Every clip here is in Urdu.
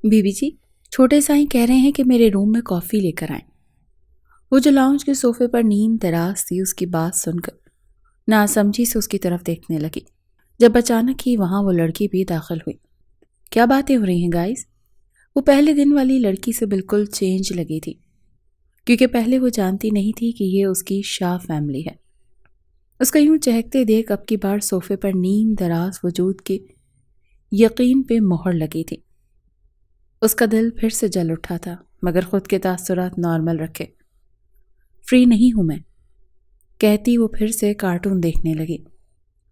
بی بی جی، چھوٹے سائیں کہہ رہے ہیں کہ میرے روم میں کافی لے کر آئیں۔ وہ جو لاؤنج کے صوفے پر نیم دراز تھی، اس کی بات سن کر ناسمجھی سے اس کی طرف دیکھنے لگی، جب اچانک ہی وہاں وہ لڑکی بھی داخل ہوئی۔ کیا باتیں ہو رہی ہیں گائز؟ وہ پہلے دن والی لڑکی سے بالکل چینج لگی تھی، کیونکہ پہلے وہ جانتی نہیں تھی کہ یہ اس کی شاہ فیملی ہے۔ اس کا یوں چہکتے دیکھ اب کی بار صوفے پر نیم دراز وجود کے یقین پہ مہر لگی تھی۔ اس کا دل پھر سے جل اٹھا تھا، مگر خود کے تاثرات نارمل رکھے۔ فری نہیں ہوں میں، کہتی وہ پھر سے کارٹون دیکھنے لگی۔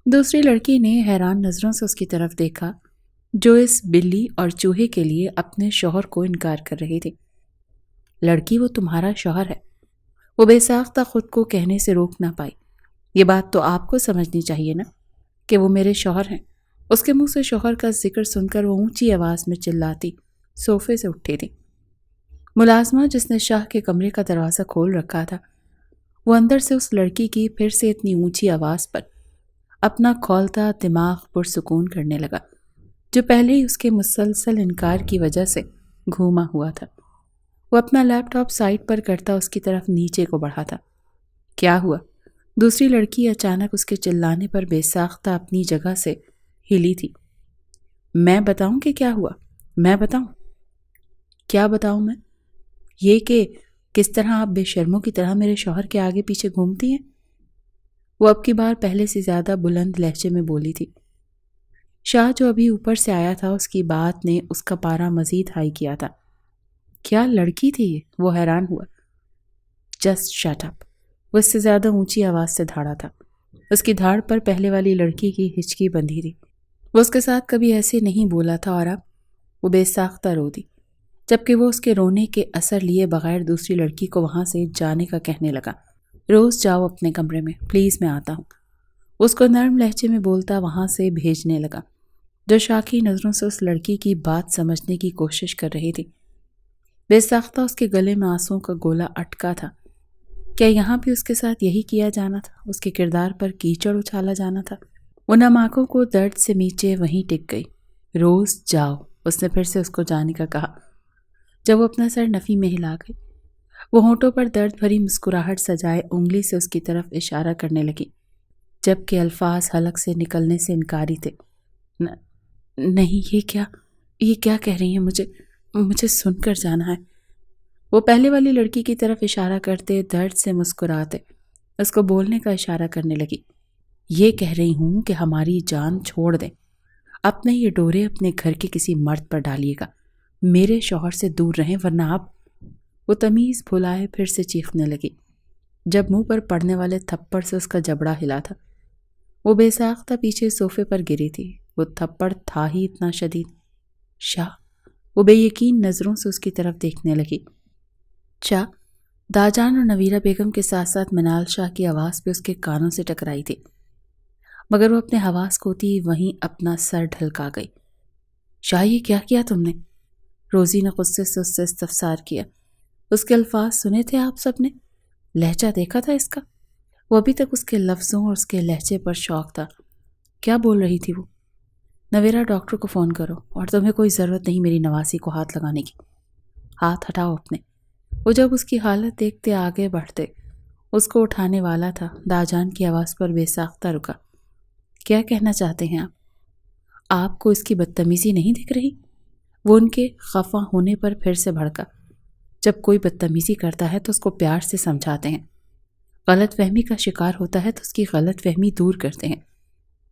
دوسری لڑکی نے حیران نظروں سے اس کی طرف دیکھا، جو اس بلی اور چوہے کے لیے اپنے شوہر کو انکار کر رہی تھی۔ لڑکی، وہ تمہارا شوہر ہے، وہ بے ساختہ خود کو کہنے سے روک نہ پائی۔ یہ بات تو آپ کو سمجھنی چاہیے نا کہ وہ میرے شوہر ہیں۔ اس کے منہ سے شوہر کا ذکر سن کر وہ اونچی آواز میں چلاتی صوفے سے اٹھی تھی۔ ملازمہ جس نے شاہ کے کمرے کا دروازہ کھول رکھا تھا، وہ اندر سے اس لڑکی کی پھر سے اتنی اونچی آواز پر اپنا کھولتا دماغ پرسکون کرنے لگا، جو پہلے ہی اس کے مسلسل انکار کی وجہ سے گھوما ہوا تھا۔ وہ اپنا لیپ ٹاپ سائٹ پر کرتا اس کی طرف نیچے کو بڑھا تھا۔ کیا ہوا؟ دوسری لڑکی اچانک اس کے چلانے پر بے ساختہ اپنی جگہ سے ہلی تھی۔ میں بتاؤں کہ کیا ہوا؟ میں بتاؤں؟ کیا بتاؤں میں؟ یہ کہ کس طرح آپ بے شرموں کی طرح میرے شوہر کے آگے پیچھے گھومتی ہیں۔ وہ اب کی بار پہلے سے زیادہ بلند لہجے میں بولی تھی۔ شاہ جو ابھی اوپر سے آیا تھا، اس کی بات نے اس کا پارا مزید ہائی کیا تھا۔ کیا لڑکی تھی یہ؟ وہ حیران ہوا۔ جسٹ شٹ اپ، وہ اس سے زیادہ اونچی آواز سے دھاڑا تھا۔ اس کی دھاڑ پر پہلے والی لڑکی کی ہچکی بندھی تھی۔ وہ اس کے ساتھ کبھی ایسے نہیں بولا تھا، اور اب وہ بے ساختہ رو دی، جبکہ وہ اس کے رونے کے اثر لیے بغیر دوسری لڑکی کو وہاں سے جانے کا کہنے لگا۔ روز جاؤ اپنے کمرے میں، پلیز، میں آتا ہوں۔ اس کو نرم لہجے میں بولتا وہاں سے بھیجنے لگا، جو شاکی نظروں سے اس لڑکی کی بات سمجھنے کی کوشش کر رہی تھی۔ بے ساختہ اس کے گلے میں آنسوں کا گولا اٹکا تھا۔ کیا یہاں بھی اس کے ساتھ یہی کیا جانا تھا؟ اس کے کردار پر کیچڑ اچھالا جانا تھا؟ وہ نم آنکھوں کو درد سے نیچے وہیں ٹک گئی۔ روز جاؤ، اس نے پھر سے اس کو جانے کا کہا، جب وہ اپنا سر نفی میں ہلا گئی۔ وہ ہونٹوں پر درد بھری مسکراہٹ سجائے انگلی سے اس کی طرف اشارہ کرنے لگی، جبکہ الفاظ حلق سے نکلنے سے انکاری تھے۔ نہیں، یہ کیا کہہ رہی ہیں؟ مجھے سن کر جانا ہے۔ وہ پہلے والی لڑکی کی طرف اشارہ کرتے درد سے مسکراتے اس کو بولنے کا اشارہ کرنے لگی۔ یہ کہہ رہی ہوں کہ ہماری جان چھوڑ دیں، اپنے یہ ڈورے اپنے گھر کے کسی مرد پر ڈالیے گا، میرے شوہر سے دور رہیں، ورنہ آپ… وہ تمیز بھلائے پھر سے چیخنے لگی، جب منہ پر پڑنے والے تھپڑ سے اس کا جبڑا ہلا تھا۔ وہ بے ساختہ پیچھے صوفے پر گری تھی۔ وہ تھپڑ تھا ہی اتنا شدید۔ شاہ، وہ بے یقین نظروں سے اس کی طرف دیکھنے لگی۔ شاہ، داجان اور نویرہ بیگم کے ساتھ ساتھ منال شاہ کی آواز بھی اس کے کانوں سے ٹکرائی تھی، مگر وہ اپنے حواس کھوتی وہیں اپنا سر ڈھلکا گئی۔ شاہ، یہ کیا کیا تم نے؟ روزی نے غصے سے اس سے استفسار کیا۔ اس کے الفاظ سنے تھے آپ سب نے؟ لہجہ دیکھا تھا اس کا؟ وہ ابھی تک اس کے لفظوں اور اس کے لہجے پر شوق تھا۔ کیا بول رہی تھی وہ؟ نویرہ، ڈاکٹر کو فون کرو، اور تمہیں کوئی ضرورت نہیں میری نواسی کو ہاتھ لگانے کی۔ ہاتھ ہٹاؤ اپنے۔ وہ جب اس کی حالت دیکھتے آگے بڑھتے اس کو اٹھانے والا تھا، داجان کی آواز پر بے ساختہ رکا۔ کیا کہنا چاہتے ہیں آپ کو اس کی بدتمیزی نہیں دکھ رہی؟ وہ ان کے خفا ہونے پر پھر سے بھڑکا۔ جب کوئی بدتمیزی کرتا ہے تو اس کو پیار سے سمجھاتے ہیں، غلط فہمی کا شکار ہوتا ہے تو اس کی غلط فہمی دور کرتے ہیں۔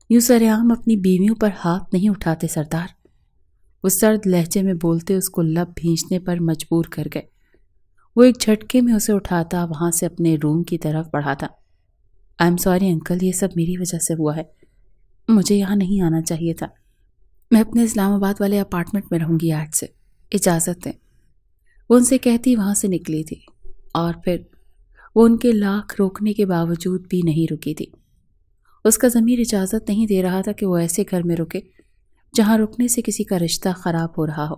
یوں سرعام اپنی بیویوں پر ہاتھ نہیں اٹھاتے سردار۔ وہ سرد لہجے میں بولتے اس کو لب بھینچنے پر مجبور کر گئے۔ وہ ایک جھٹکے میں اسے اٹھاتا وہاں سے اپنے روم کی طرف بڑھاتا۔ آئی ایم سوری انکل، یہ سب میری وجہ سے ہوا ہے، مجھے یہاں نہیں آنا چاہیے تھا۔ میں اپنے اسلام آباد والے اپارٹمنٹ میں رہوں گی آج سے، اجازت دیں۔ وہ ان سے کہتی وہاں سے نکلی تھی، اور پھر وہ ان کے لاکھ روکنے کے باوجود بھی نہیں رکی تھی۔ اس کا ضمیر اجازت نہیں دے رہا تھا کہ وہ ایسے گھر میں رکے جہاں رکنے سے کسی کا رشتہ خراب ہو رہا ہو۔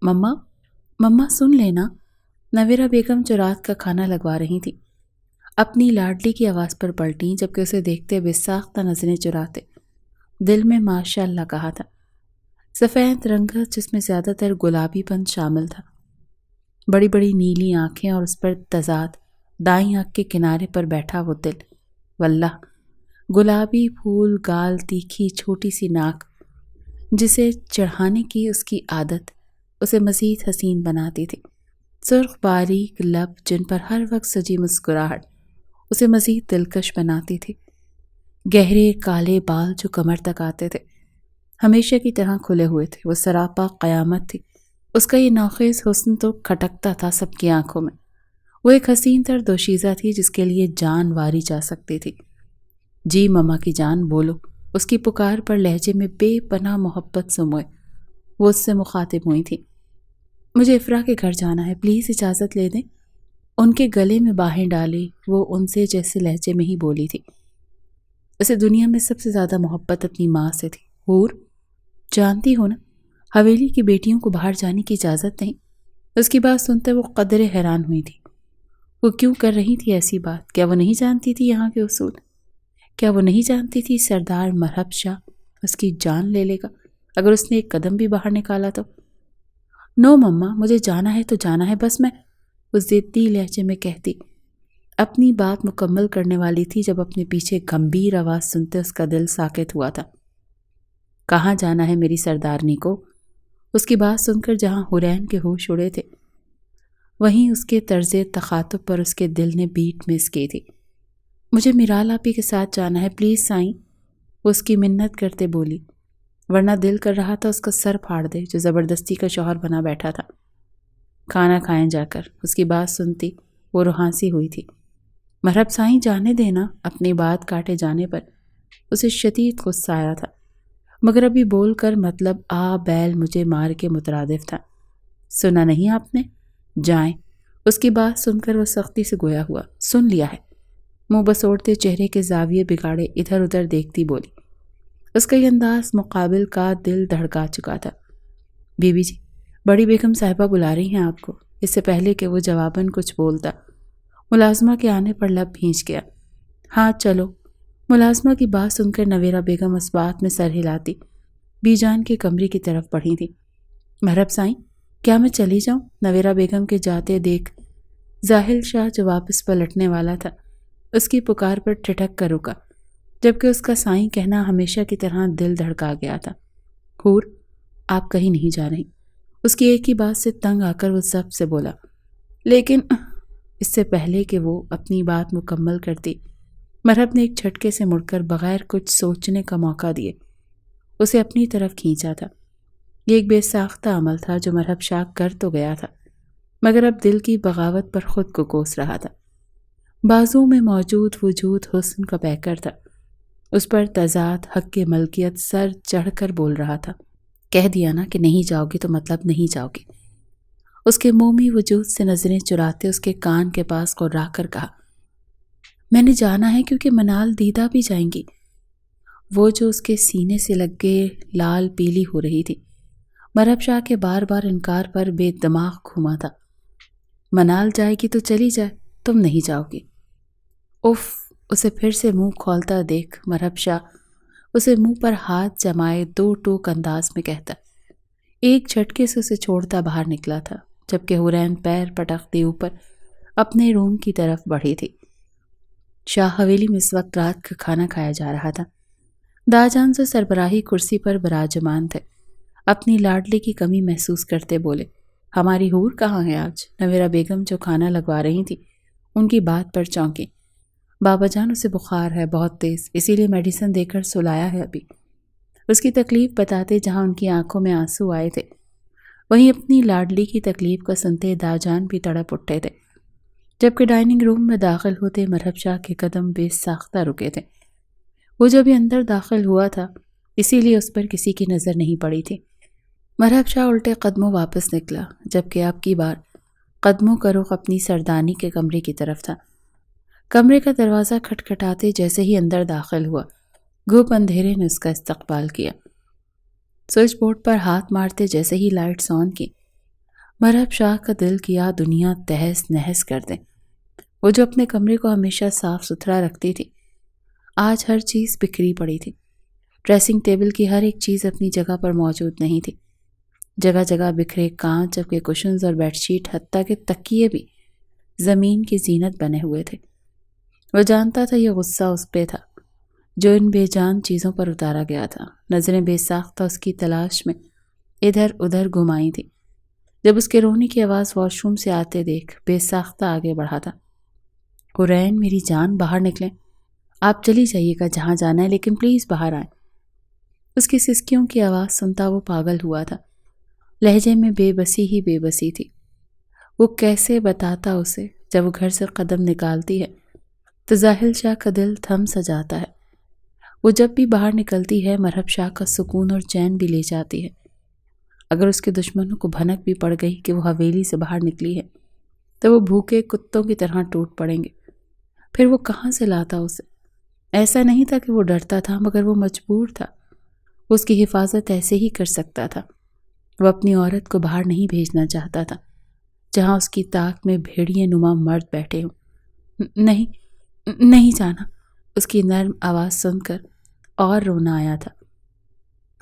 مما سن لینا، نویرہ بیگم جو رات کا کھانا لگوا رہی تھی اپنی لاڈلی کی آواز پر پلٹیں، جبکہ اسے دیکھتے بے ساختہ نظریں چراتے دل میں ماشاء اللہ کہا تھا۔ سفید رنگت جس میں زیادہ تر گلابی پن شامل تھا، بڑی بڑی نیلی آنکھیں اور اس پر تضاد دائیں آنکھ کے کنارے پر بیٹھا وہ دل، واللہ گلابی پھول گال، تیکھی چھوٹی سی ناک جسے چڑھانے کی اس کی عادت اسے مزید حسین بناتی تھی، سرخ باریک لب جن پر ہر وقت سجی مسکراہٹ اسے مزید دلکش بناتی تھی، گہرے کالے بال جو کمر تک آتے تھے، ہمیشہ کی طرح کھلے ہوئے تھے، وہ سراپا قیامت تھی۔ اس کا یہ ناخیز حسن تو کھٹکتا تھا سب کی آنکھوں میں۔ وہ ایک حسین تر دوشیزہ تھی جس کے لیے جان واری جا سکتی تھی۔ جی مما کی جان بولو، اس کی پکار پر لہجے میں بے پناہ محبت سموئے وہ اس سے مخاطب ہوئی تھی۔ مجھے افرا کے گھر جانا ہے، پلیز اجازت لے دیں۔ ان کے گلے میں باہیں ڈالی وہ ان سے جیسے لہجے میں ہی بولی تھی۔ اسے دنیا میں سب سے زیادہ محبت اپنی ماں سے تھی۔ حور، جانتی ہو نا حویلی کی بیٹیوں کو باہر جانے کی اجازت نہیں۔ اس کی بات سنتے وہ قدرے حیران ہوئی تھی۔ وہ کیوں کر رہی تھی ایسی بات؟ کیا وہ نہیں جانتی تھی یہاں کے اصول؟ کیا وہ نہیں جانتی تھی سردار مرحب شاہ اس کی جان لے لے گا اگر اس نے ایک قدم بھی باہر نکالا تو؟ نو مما، مجھے جانا ہے تو جانا ہے، بس میں اس ضدی لہجے میں کہتی اپنی بات مکمل کرنے والی تھی جب اپنے پیچھے گمبھیر آواز سنتے اس کا دل ساکت ہوا تھا۔ کہاں جانا ہے میری سردارنی کو؟ اس کی بات سن کر جہاں حرین کے ہوش اڑے تھے وہیں اس کے طرز تخاطب پر اس کے دل نے بیٹ مس کی تھی۔ مجھے میرال آپی کے ساتھ جانا ہے، پلیز سائیں، وہ اس کی منت کرتے بولی، ورنہ دل کر رہا تھا اس کا سر پھاڑ دے جو زبردستی کا شوہر بنا بیٹھا تھا۔ کھانا کھائیں جا کر، اس کی بات سنتی وہ روحانسی ہوئی تھی۔ مرحب سائیں جانے دینا۔ اپنی بات کاٹے جانے پر اسے شدید غصہ آیا تھا، مگر ابھی بول کر مطلب آ بیل مجھے مار کے مترادف تھا۔ سنا نہیں آپ نے؟ جائیں۔ اس کی بات سن کر وہ سختی سے گویا ہوا۔ سن لیا ہے، منہ بسوڑتے چہرے کے زاویے بگاڑے ادھر ادھر دیکھتی بولی۔ اس کا یہ انداز مقابل کا دل دھڑکا چکا تھا۔ بی بی جی، بڑی بیگم صاحبہ بلا رہی ہیں آپ کو۔ اس سے پہلے کہ وہ جواباً کچھ بولتا ملازمہ کے آنے پر لب بھینچ گیا۔ ہاں چلو۔ ملازمہ کی بات سن کر نویرہ بیگم اس بات میں سر ہلاتی بی جان کے کمرے کی طرف بڑھی تھی۔ مرحب سائیں، کیا میں چلی جاؤں؟ نویرہ بیگم کے جاتے دیکھ زاہل شاہ جو واپس پلٹنے والا تھا اس کی پکار پر ٹھٹک کر رکا، جبکہ اس کا سائیں کہنا ہمیشہ کی طرح دل دھڑکا گیا تھا۔ حور، آپ کہیں نہیں جا رہی۔ اس کی ایک ہی بات سے تنگ آ کر وہ سب سے بولا، لیکن اس سے پہلے کہ وہ اپنی بات مکمل کرتی مرحب نے ایک جھٹکے سے مڑ کر بغیر کچھ سوچنے کا موقع دیے اسے اپنی طرف کھینچا تھا۔ یہ ایک بے ساختہ عمل تھا جو مرحب شاہ کر تو گیا تھا مگر اب دل کی بغاوت پر خود کو کوس رہا تھا۔ بازو میں موجود وجود حسن کا پیکر تھا، اس پر تضاد حق کی ملکیت سر چڑھ کر بول رہا تھا۔ کہہ دیا نا کہ نہیں جاؤ گی تو مطلب نہیں جاؤ گی۔ اس کے مومی وجود سے نظریں چراتے اس کے کان کے پاس قرا کر کہا، میں نے جانا ہے کیونکہ منال دیدہ بھی جائیں گی۔ وہ جو اس کے سینے سے لگے لال پیلی ہو رہی تھی، مرحب شاہ کے بار بار انکار پر بے دماغ گھوما تھا۔ منال جائے گی تو چلی جائے، تم نہیں جاؤ گی۔ اف، اسے پھر سے منہ کھولتا دیکھ مرحب شاہ اسے منہ پر ہاتھ جمائے دو ٹوک انداز میں کہتا، ایک جھٹکے سے اسے چھوڑتا باہر نکلا تھا، جبکہ حرین پیر پٹکتے اوپر اپنے روم کی طرف بڑھی تھی۔ شاہ حویلی میں اس وقت رات کا کھانا کھایا جا رہا تھا۔ داجان سے سربراہی کرسی پر براجمان تھے، اپنی لاڈلی کی کمی محسوس کرتے بولے، ہماری حور کہاں ہے آج؟ نویرہ بیگم جو کھانا لگوا رہی تھی ان کی بات پر چونکی۔ بابا جان اسے بخار ہے بہت تیز، اسی لیے میڈیسن دے کر سلایا ہے ابھی۔ اس کی تکلیف بتاتے جہاں ان کی آنکھوں میں آنسو آئے تھے وہیں اپنی لاڈلی کی تکلیف کا سنتے داجان بھی تڑپ اٹھے تھے، جبکہ ڈائننگ روم میں داخل ہوتے مرحب شاہ کے قدم بے ساختہ رکے تھے۔ وہ جو بھی اندر داخل ہوا تھا اسی لیے اس پر کسی کی نظر نہیں پڑی تھی۔ مرحب شاہ الٹے قدموں واپس نکلا، جبکہ اب کی بار قدموں کا رخ اپنی سردانی کے کمرے کی طرف تھا۔ کمرے کا دروازہ کھٹکھٹاتے جیسے ہی اندر داخل ہوا، گھوپ اندھیرے نے اس کا استقبال کیا۔ سوئچ بورڈ پر ہاتھ مارتے جیسے ہی لائٹس آن کی، مرحب شاہ کا دل کیا دنیا تہس نہس کر دے۔ وہ جو اپنے کمرے کو ہمیشہ صاف ستھرا رکھتی تھی، آج ہر چیز بکھری پڑی تھی، ڈریسنگ ٹیبل کی ہر ایک چیز اپنی جگہ پر موجود نہیں تھی، جگہ جگہ بکھرے کانچ، جبکہ کشنز اور بیڈ شیٹ حتیٰ کہ تکیے بھی زمین کی زینت بنے ہوئے تھے۔ وہ جانتا تھا یہ غصہ اس پہ تھا جو ان بے جان چیزوں پر اتارا گیا تھا۔ نظریں بے ساختہ اس کی تلاش میں ادھر ادھر گھمائی تھی۔ جب اس کے رونے کی آواز واش روم سے آتے دیکھ بے ساختہ آگے بڑھا تھا۔ حورین میری جان، باہر نکلیں، آپ چلی جائیے گا جہاں جانا ہے، لیکن پلیز باہر آئیں۔ اس کی سسکیوں کی آواز سنتا وہ پاگل ہوا تھا۔ لہجے میں بے بسی ہی بے بسی تھی۔ وہ کیسے بتاتا اسے؟ جب وہ گھر سے قدم نکالتی ہے تو زاحل شاہ کا دل تھم سا جاتا ہے۔ وہ جب بھی باہر نکلتی ہے مرحب شاہ کا سکون اور چین بھی لے جاتی ہے۔ اگر اس کے دشمنوں کو بھنک بھی پڑ گئی کہ وہ حویلی سے باہر نکلی ہے تو وہ بھوکے کتوں کی طرح ٹوٹ پڑیں گے۔ پھر وہ کہاں سے لاتا اسے؟ ایسا نہیں تھا کہ وہ ڈرتا تھا، مگر وہ مجبور تھا۔ وہ اس کی حفاظت ایسے ہی کر سکتا تھا۔ وہ اپنی عورت کو باہر نہیں بھیجنا چاہتا تھا جہاں اس کی طاق میں بھیڑیے نما مرد بیٹھے ہوں۔ نہیں جانا۔ اس کی نرم آواز سن کر اور رونا آیا تھا۔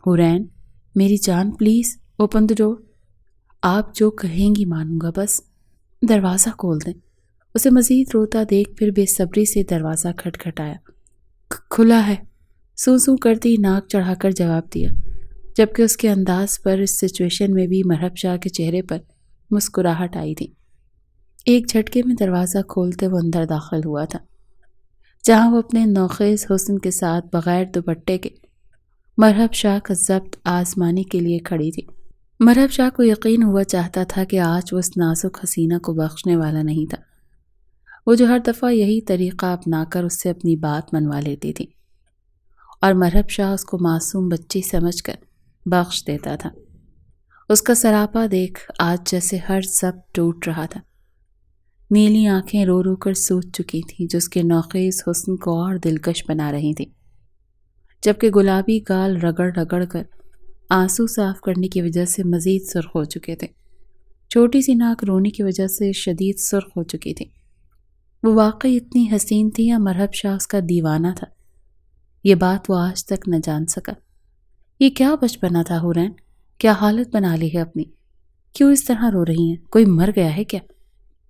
حورین میری جان، پلیز اوپن دی ڈور۔ آپ جو کہیں گی مانوں گا، بس دروازہ کھول دیں۔ اسے مزید روتا دیکھ پھر بے صبری سے دروازہ کھٹکھٹایا۔ کھلا ہے، سوں سوں کرتی ناک چڑھا کر جواب دیا، جبکہ اس کے انداز پر اس سچویشن میں بھی مرحب شاہ کے چہرے پر مسکراہٹ آئی تھی۔ ایک جھٹکے میں دروازہ کھولتے وہ اندر داخل ہوا تھا، جہاں وہ اپنے نوخیز حسن کے ساتھ بغیر دوپٹے کے مرحب شاہ کا ضبط آزمانے کے لیے کھڑی تھی۔ مرحب شاہ کو یقین ہوا چاہتا تھا کہ آج وہ اس نازک حسینہ کو بخشنے والا نہیں تھا، وہ جو ہر دفعہ یہی طریقہ اپنا کر اس سے اپنی بات منوا لیتی تھی، اور مرحب شاہ اس کو معصوم بچی سمجھ کر بخش دیتا تھا۔ اس کا سراپا دیکھ آج جیسے ہر ضبط ٹوٹ رہا تھا۔ نیلی آنکھیں رو رو کر سوج چکی تھیں جو اس کے نوخیز حسن کو اور دلکش بنا رہی تھیں، جبکہ گلابی گال رگڑ رگڑ کر آنسو صاف کرنے کی وجہ سے مزید سرخ ہو چکے تھے۔ چھوٹی سی ناک رونے کی وجہ سے شدید سرخ ہو چکی تھی۔ وہ واقعی اتنی حسین تھی یا مرحب شاہ اس کا دیوانہ تھا؟ یہ بات وہ آج تک نہ جان سکا۔ یہ کیا بچپنا تھا حورین؟ کیا حالت بنا لی ہے اپنی؟ کیوں اس طرح رو رہی ہیں؟ کوئی مر گیا ہے کیا؟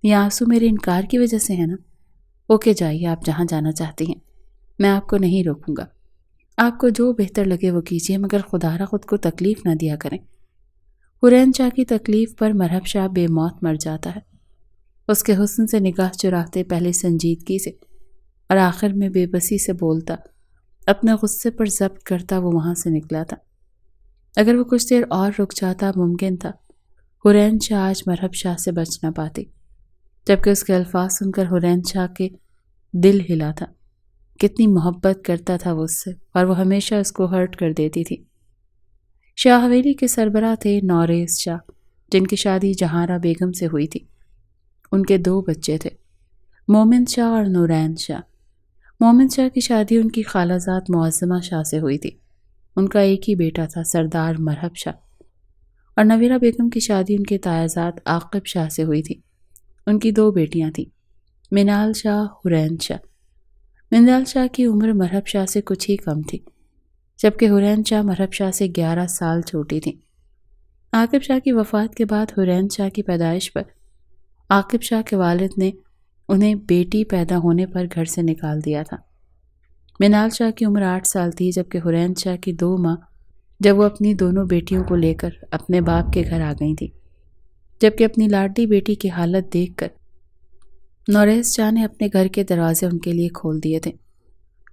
یہ آنسو میرے انکار کی وجہ سے ہے نا؟ اوکے جائیے، آپ جہاں جانا چاہتی ہیں، میں آپ کو نہیں روکوں گا۔ آپ کو جو بہتر لگے وہ کیجیے، مگر خدا را خود کو تکلیف نہ دیا کریں۔ حورین شاہ کی تکلیف پر مرحب شاہ بے موت مر جاتا ہے۔ اس کے حسن سے نگاہ چراتے پہلے سنجیدگی سے اور آخر میں بے بسی سے بولتا، اپنے غصے پر ضبط کرتا وہ وہاں سے نکلا تھا۔ اگر وہ کچھ دیر اور رک جاتا ممکن تھا حورین شاہ آج مرحب شاہ سے بچ نہ پاتی، جبکہ اس کے الفاظ سن کر حورین شاہ کے دل ہلا تھا۔ کتنی محبت کرتا تھا وہ اس سے، اور وہ ہمیشہ اس کو ہرٹ کر دیتی تھی۔ شاہ حویلی کے سربراہ تھے نوریز شاہ، جن کی شادی جہاں بیگم سے ہوئی تھی۔ ان کے 2 بچے تھے، مومن شاہ اور نورین شاہ۔ مومن شاہ کی شادی ان کی خالہ زاد معظمہ شاہ سے ہوئی تھی۔ ان کا ایک ہی بیٹا تھا، سردار مرحب شاہ، اور نویرہ بیگم کی شادی ان کے تایازاد عاقب شاہ سے ہوئی تھی۔ ان کی 2 بیٹیاں تھیں، منال شاہ، حورین شاہ۔ منال شاہ کی عمر مرحب شاہ سے کچھ ہی کم تھی، جبکہ حورین شاہ مرحب شاہ سے 11 سال چھوٹی تھیں۔ عاقب شاہ کی وفات کے بعد حورین شاہ کی پیدائش پر عاقب شاہ کے والد نے انہیں بیٹی پیدا ہونے پر گھر سے نکال دیا تھا۔ منال شاہ کی عمر 8 سال تھی، جبکہ حورین شاہ کی 2 ماں جب وہ اپنی دونوں بیٹیوں کو لے کر اپنے باپ کے گھر آ گئی تھی، جبکہ اپنی لاڈلی بیٹی کی حالت دیکھ کر نوریز شاہ نے اپنے گھر کے دروازے ان کے لیے کھول دیے تھے۔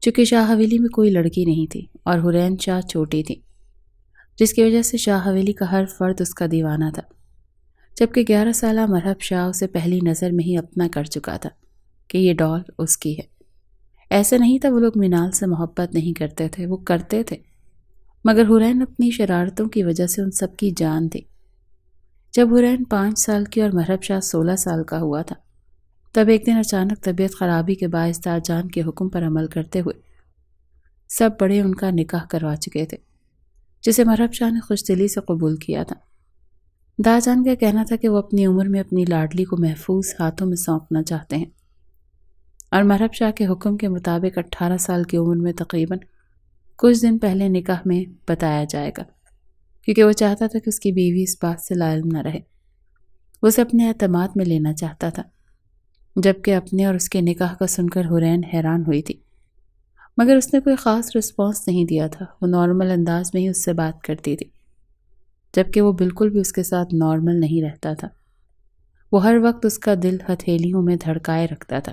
چونکہ شاہ حویلی میں کوئی لڑکی نہیں تھی اور حورین شاہ چھوٹی تھی، جس کی وجہ سے شاہ حویلی کا ہر فرد اس کا دیوانہ تھا، جبکہ 11 سالہ مرحب شاہ اسے پہلی نظر میں ہی اپنا کر چکا تھا کہ یہ ڈال اس کی ہے۔ ایسا نہیں تھا وہ لوگ منال سے محبت نہیں کرتے تھے، وہ کرتے تھے، مگر حورین اپنی شرارتوں کی وجہ سے ان سب کی جان تھی۔ جب حورین 5 سال کی اور مرحب شاہ 16 سال کا ہوا تھا، تب ایک دن اچانک طبیعت خرابی کے باعث داء جان کے حکم پر عمل کرتے ہوئے سب بڑے ان کا نکاح کروا چکے تھے، جسے مرحب شاہ نے خوش دلی سے قبول کیا تھا۔ داء جان کا کہنا تھا کہ وہ اپنی عمر میں اپنی لاڈلی کو محفوظ ہاتھوں میں سونپنا چاہتے ہیں، اور مرحب شاہ کے حکم کے مطابق 18 سال کی عمر میں تقریباً کچھ دن پہلے نکاح میں بتایا جائے گا، کیونکہ وہ چاہتا تھا کہ اس کی بیوی اس بات سے لاعلم نہ رہے۔ وہ اسے اپنے اعتماد میں لینا چاہتا تھا، جبکہ اپنے اور اس کے نکاح کا سن کر حورین حیران ہوئی تھی، مگر اس نے کوئی خاص رسپانس نہیں دیا تھا۔ وہ نارمل انداز میں ہی اس سے بات کرتی تھی، جبکہ وہ بالکل بھی اس کے ساتھ نارمل نہیں رہتا تھا۔ وہ ہر وقت اس کا دل ہتھیلیوں میں دھڑکائے رکھتا تھا،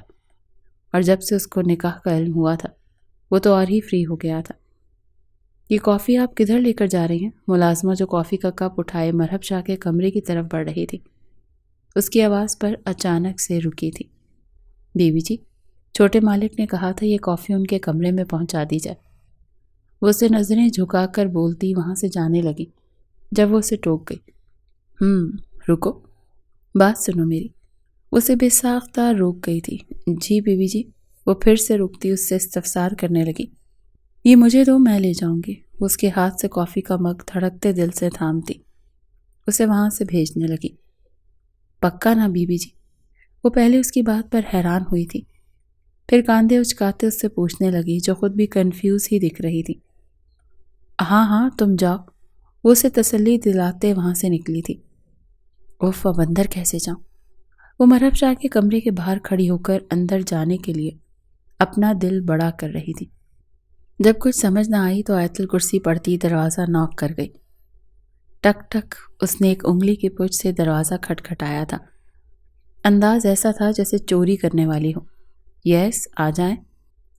اور جب سے اس کو نکاح کا علم ہوا تھا وہ تو اور ہی فری ہو گیا تھا۔ یہ کافی آپ کدھر لے کر جا رہی ہیں؟ ملازمہ جو کافی کا کپ اٹھائے مرحب شاہ کے کمرے کی طرف بڑھ رہی تھی، اس کی آواز پر اچانک سے رکی تھی۔ بیوی جی، چھوٹے مالک نے کہا تھا یہ کافی ان کے کمرے میں پہنچا دی جائے۔ وہ اسے نظریں جھکا کر بولتی وہاں سے جانے لگی جب وہ اسے ٹوک گئی۔ رکو، بات سنو میری۔ اسے بے ساختہ روک گئی تھی۔ جی بیوی جی۔ وہ پھر سے رکتی اس سے استفسار کرنے لگی۔ یہ مجھے دو، میں لے جاؤں گی۔ وہ اس کے ہاتھ سے کافی کا مگ دھڑکتے دل سے تھامتی اسے وہاں سے بھیجنے لگی۔ پکا نا بیوی جی؟ وہ پہلے اس کی بات پر حیران ہوئی تھی، پھر کاندھے اچکاتے اس سے پوچھنے لگی، جو خود بھی کنفیوز ہی دکھ رہی تھی۔ ہاں تم جاؤ۔ وہ اسے تسلی دلاتے وہاں سے نکلی تھی۔ اوف، اب اندر کیسے جاؤں؟ وہ مرحب شاہ کے کمرے کے باہر کھڑی ہو کر اندر جانے کے لیے اپنا دل بڑا کر رہی تھی۔ جب کچھ سمجھ نہ آئی تو آیت الکرسی پڑھتی دروازہ نوک کر گئی۔ ٹک ٹک، اس نے ایک انگلی کی پچ سے دروازہ کھٹکھٹایا تھا۔ انداز ایسا تھا جیسے چوری کرنے والی ہو۔ یس، آ جائیں۔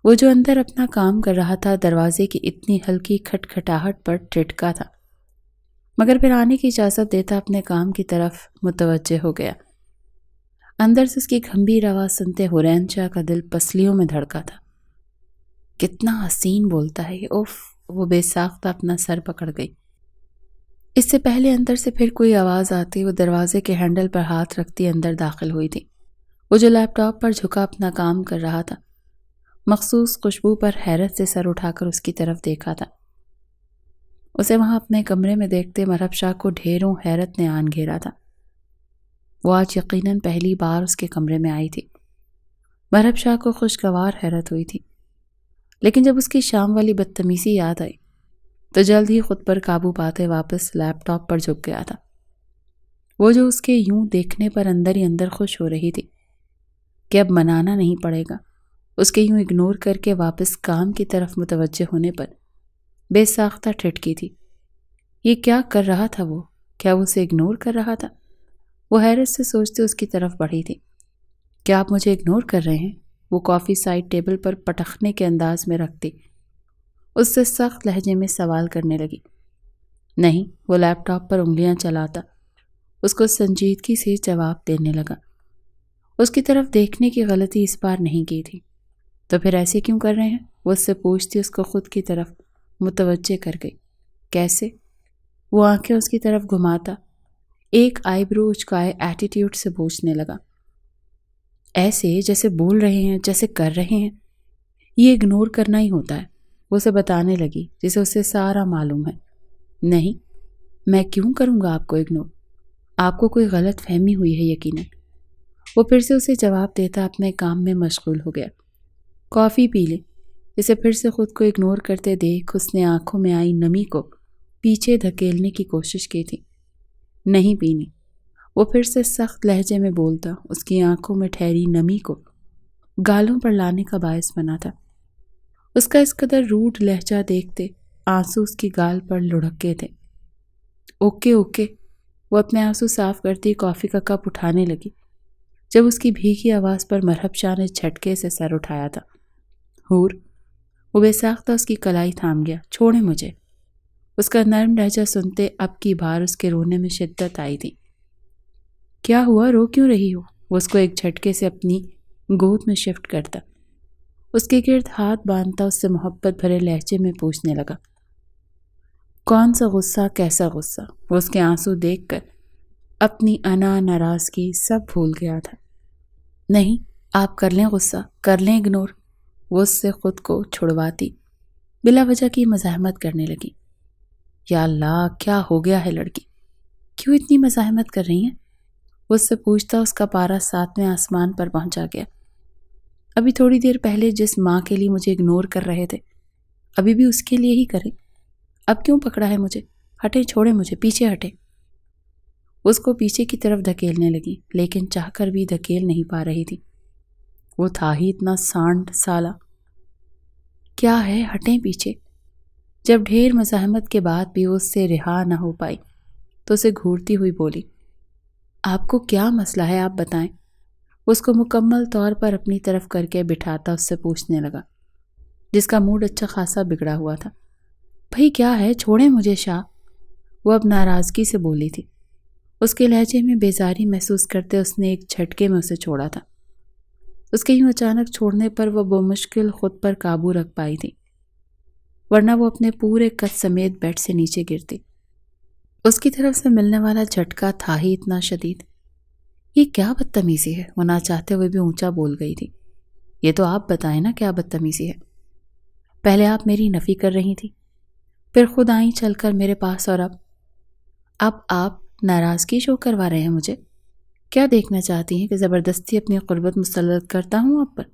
وہ جو اندر اپنا کام کر رہا تھا دروازے کی اتنی ہلکی کھٹکھٹاہٹ پر ٹھٹکا تھا، مگر پھر آنے کی اجازت دیتا اپنے کام کی طرف متوجہ ہو گیا۔ اندر سے اس کی گھمبیر آواز سنتے حورین شاہ کا دل پسلیوں میں دھڑکا تھا۔ کتنا حسین بولتا ہے یہ، اوف! وہ بے ساختہ اپنا سر پکڑ گئی۔ اس سے پہلے اندر سے پھر کوئی آواز آتی وہ دروازے کے ہینڈل پر ہاتھ رکھتی اندر داخل ہوئی تھی۔ وہ جو لیپ ٹاپ پر جھکا اپنا کام کر رہا تھا، مخصوص خوشبو پر حیرت سے سر اٹھا کر اس کی طرف دیکھا تھا۔ اسے وہاں اپنے کمرے میں دیکھتے مرحب شاہ کو ڈھیروں حیرت نے آن گھیرا تھا۔ وہ آج یقیناً پہلی بار اس کے کمرے میں آئی تھی۔ مرحب شاہ کو خوشگوار حیرت ہوئی تھی، لیکن جب اس کی شام والی بدتمیزی یاد آئی تو جلد ہی خود پر قابو پاتے واپس لیپ ٹاپ پر جھک گیا تھا۔ وہ جو اس کے یوں دیکھنے پر اندر ہی اندر خوش ہو رہی تھی کہ اب منانا نہیں پڑے گا، اس کے یوں اگنور کر کے واپس کام کی طرف متوجہ ہونے پر بے ساختہ ٹھٹکی تھی۔ یہ کیا کر رہا تھا وہ؟ کیا وہ اسے اگنور کر رہا تھا؟ وہ حیرت سے سوچتے اس کی طرف بڑھی تھی۔ کیا آپ مجھے اگنور کر رہے ہیں؟ وہ کافی سائڈ ٹیبل پر پٹخنے کے انداز میں رکھتی اس سے سخت لہجے میں سوال کرنے لگی۔ نہیں، وہ لیپ ٹاپ پر انگلیاں چلاتا اس کو سنجیدگی سے جواب دینے لگا۔ اس کی طرف دیکھنے کی غلطی اس بار نہیں کی تھی۔ تو پھر ایسے کیوں کر رہے ہیں؟ وہ اس سے پوچھتی اس کو خود کی طرف متوجہ کر گئی۔ کیسے؟ وہ آنکھیں اس کی طرف گھماتا ایک آئی برو اچکائے ایٹیٹیوڈ سے پوچھنے لگا۔ ایسے جیسے بول رہے ہیں، جیسے کر رہے ہیں، یہ اگنور کرنا ہی ہوتا ہے۔ وہ اسے بتانے لگی جسے اسے سارا معلوم ہے۔ نہیں، میں کیوں کروں گا آپ کو اگنور؟ آپ کو کوئی غلط فہمی ہوئی ہے یقیناً۔ وہ پھر سے اسے جواب دیتا اپنے کام میں مشغول ہو گیا۔ کافی پی لے۔ اسے پھر سے خود کو اگنور کرتے دیکھ اس نے آنکھوں میں آئی نمی کو پیچھے دھکیلنے کی کوشش کی تھی۔ نہیں پینی، وہ پھر سے سخت لہجے میں بولتا اس کی آنکھوں میں ٹھہری نمی کو گالوں پر لانے کا باعث بنا تھا۔ اس کا اس قدر روڈ لہجہ دیکھتے آنسو اس کی گال پر لڑھکے تھے۔ اوکے اوکے، وہ اپنے آنسو صاف کرتی کافی کا کپ اٹھانے لگی جب اس کی بھیگی آواز پر مرحب شاہ نے جھٹکے سے سر اٹھایا تھا۔ حور! وہ بے ساختہ اس کی کلائی تھام گیا۔ چھوڑیں مجھے۔ اس کا نرم لہجہ سنتے اب کی بار اس کے رونے میں شدت آئی تھی۔ کیا ہوا، رو کیوں رہی ہو؟ وہ اس کو ایک جھٹکے سے اپنی گود میں شفٹ کرتا اس کے گرد ہاتھ باندھتا اس سے محبت بھرے لہجے میں پوچھنے لگا۔ کون سا غصہ، کیسا غصہ؟ وہ اس کے آنسو دیکھ کر اپنی انا ناراضگی سب بھول گیا تھا۔ نہیں، آپ کر لیں غصہ، کر لیں اگنور۔ وہ اس سے خود کو چھڑواتی بلا وجہ کی مزاحمت کرنے لگی۔ یا اللہ، کیا ہو گیا ہے لڑکی؟ کیوں اتنی مزاحمت کر رہی ہیں؟ وہ اس سے پوچھتا اس کا پارا 7ویں آسمان پر پہنچا گیا۔ ابھی تھوڑی دیر پہلے جس ماں کے لیے مجھے اگنور کر رہے تھے، ابھی بھی اس کے لیے ہی کریں. اب کیوں پکڑا ہے مجھے؟ ہٹیں، چھوڑیں مجھے، پیچھے ہٹیں. اس کو پیچھے کی طرف دھکیلنے لگی، لیکن چاہ کر بھی دھکیل نہیں پا رہی تھی. وہ تھا ہی اتنا سانڈ سالا. کیا ہے، ہٹیں پیچھے. جب ڈھیر مزاحمت کے بعد بھی اس سے رہا نہ ہو پائی تو اسے گھورتی ہوئی بولی، آپ کو کیا مسئلہ ہے، آپ بتائیں. اس کو مکمل طور پر اپنی طرف کر کے بٹھاتا اس سے پوچھنے لگا، جس کا موڈ اچھا خاصا بگڑا ہوا تھا. بھئی کیا ہے، چھوڑیں مجھے شاہ. وہ اب ناراضگی سے بولی تھی. اس کے لہجے میں بیزاری محسوس کرتے اس نے ایک جھٹکے میں اسے چھوڑا تھا. اس کے یوں اچانک چھوڑنے پر وہ بمشکل خود پر قابو رکھ پائی تھی، ورنہ وہ اپنے پورے قد سمیت بیڈ سے نیچے گرتی. اس کی طرف سے ملنے والا جھٹکا تھا ہی اتنا شدید. یہ کیا بدتمیزی ہے، وہ نہ چاہتے ہوئے بھی اونچا بول گئی تھی. یہ تو آپ بتائیں نا کیا بدتمیزی ہے. پہلے آپ میری نفی کر رہی تھی، پھر خود آئیں چل کر میرے پاس، اور اب آپ ناراضگی شو کروا رہے ہیں مجھے. کیا دیکھنا چاہتی ہیں کہ زبردستی اپنی قربت مسلط کرتا ہوں آپ پر؟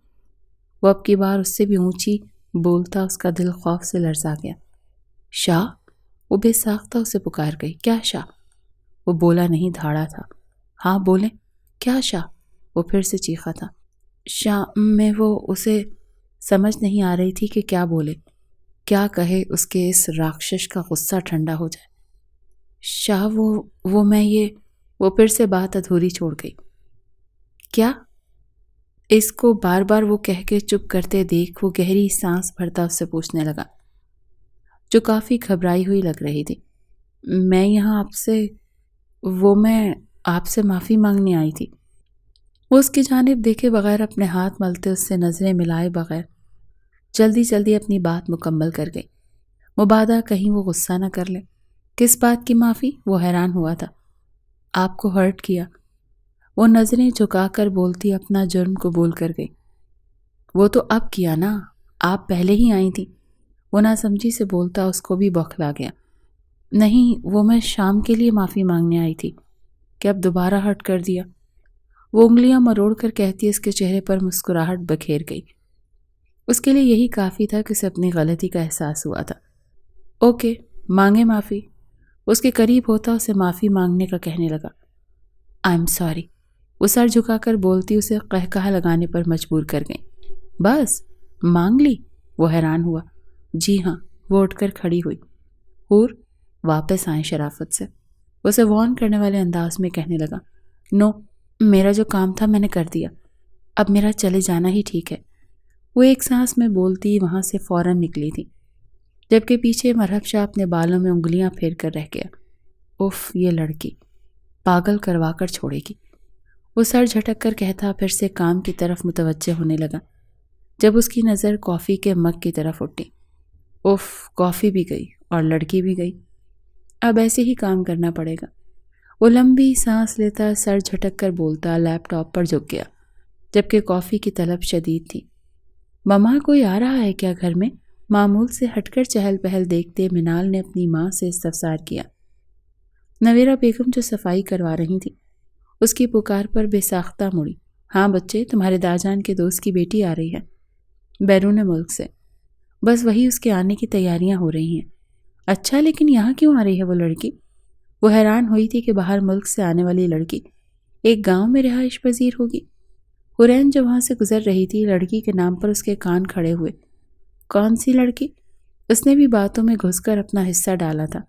وہ اب کی بار اس سے بھی اونچی بولتا اس کا دل خوف سے لرزا گیا. شاہ، وہ بے ساختہ اسے پکار گئی. کیا شاہ؟ وہ بولا نہیں، دھاڑا تھا. ہاں بولیں، کیا شاہ؟ وہ پھر سے چیخا تھا. شاہ میں وہ اسے سمجھ نہیں آ رہی تھی کہ کیا بولے، کیا کہے اس کے اس راکشش کا غصہ ٹھنڈا ہو جائے. شاہ وہ میں یہ، وہ پھر سے بات ادھوری چھوڑ گئی. کیا؟ اس کو بار بار وہ کہہ کے چپ کرتے دیکھ وہ گہری سانس بھرتا اس سے پوچھنے لگا، جو کافی گھبرائی ہوئی لگ رہی تھی. میں یہاں میں آپ سے معافی مانگنے آئی تھی. وہ اس کی جانب دیکھے بغیر اپنے ہاتھ ملتے اس سے نظریں ملائے بغیر جلدی جلدی اپنی بات مکمل کر گئی، مبادا کہیں وہ غصہ نہ کر لے. کس بات کی معافی؟ وہ حیران ہوا تھا. آپ کو ہرٹ کیا. وہ نظریں جھکا کر بولتی اپنا جرم قبول کر گئی. وہ تو اب کیا نا، آپ پہلے ہی آئی تھی. وہ ناسمجھی سے بولتا اس کو بھی بوکھلا گیا. نہیں، وہ میں شام کے لیے معافی مانگنے آئی تھی کہ اب دوبارہ ہرٹ کر دیا. وہ انگلیاں مروڑ کر کہتی اس کے چہرے پر مسکراہٹ بکھیر گئی. اس کے لیے یہی کافی تھا کہ اسے اپنی غلطی کا احساس ہوا تھا. اوکے، مانگے معافی. اس کے قریب ہوتا اسے معافی مانگنے کا کہنے لگا. I am sorry. وہ سر جھکا کر بولتی اسے قہقہہ لگانے پر مجبور کر گئی. بس مانگ لی؟ وہ حیران ہوا. جی ہاں. وہ اٹھ کر کھڑی ہوئی. حور واپس آئیں شرافت سے. اسے وارن کرنے والے انداز میں کہنے لگا. نو، میرا جو کام تھا میں نے کر دیا، اب میرا چلے جانا ہی ٹھیک ہے. وہ ایک سانس میں بولتی وہاں سے فوراً نکلی تھی، جبکہ پیچھے مرحب شاہ اپنے بالوں میں انگلیاں پھیر کر رہ گیا. اف، یہ لڑکی پاگل کروا کر چھوڑے گی. وہ سر جھٹک کر کہتا پھر سے کام کی طرف متوجہ ہونے لگا، جب اس کی نظر کافی کے مگ کی طرف اٹھی. اف، کافی بھی گئی اور لڑکی بھی گئی. اب ایسے ہی کام کرنا پڑے گا. وہ لمبی سانس لیتا سر جھٹک کر بولتا لیپ ٹاپ پر جھک گیا، جبکہ کافی کی طلب شدید تھی. ماما کوئی آ رہا ہے کیا گھر میں؟ معمول سے ہٹ کر چہل پہل دیکھتے منال نے اپنی ماں سے استفسار کیا. نویرہ بیگم جو صفائی کروا رہی تھی اس کی پکار پر بے ساختہ مڑی. ہاں بچے، تمہارے داجان کے دوست کی بیٹی آ رہی ہے بیرون ملک سے، بس وہی اس کے آنے کی تیاریاں ہو رہی ہیں. اچھا، لیکن یہاں کیوں آ رہی ہے وہ لڑکی؟ وہ حیران ہوئی تھی کہ باہر ملک سے آنے والی لڑکی ایک گاؤں میں رہائش پذیر ہوگی. حرین جو وہاں سے گزر رہی تھی لڑکی کے نام پر اس کے کان کھڑے ہوئے. کون سی لڑکی؟ اس نے بھی باتوں میں گھس کر اپنا حصہ ڈالا تھا.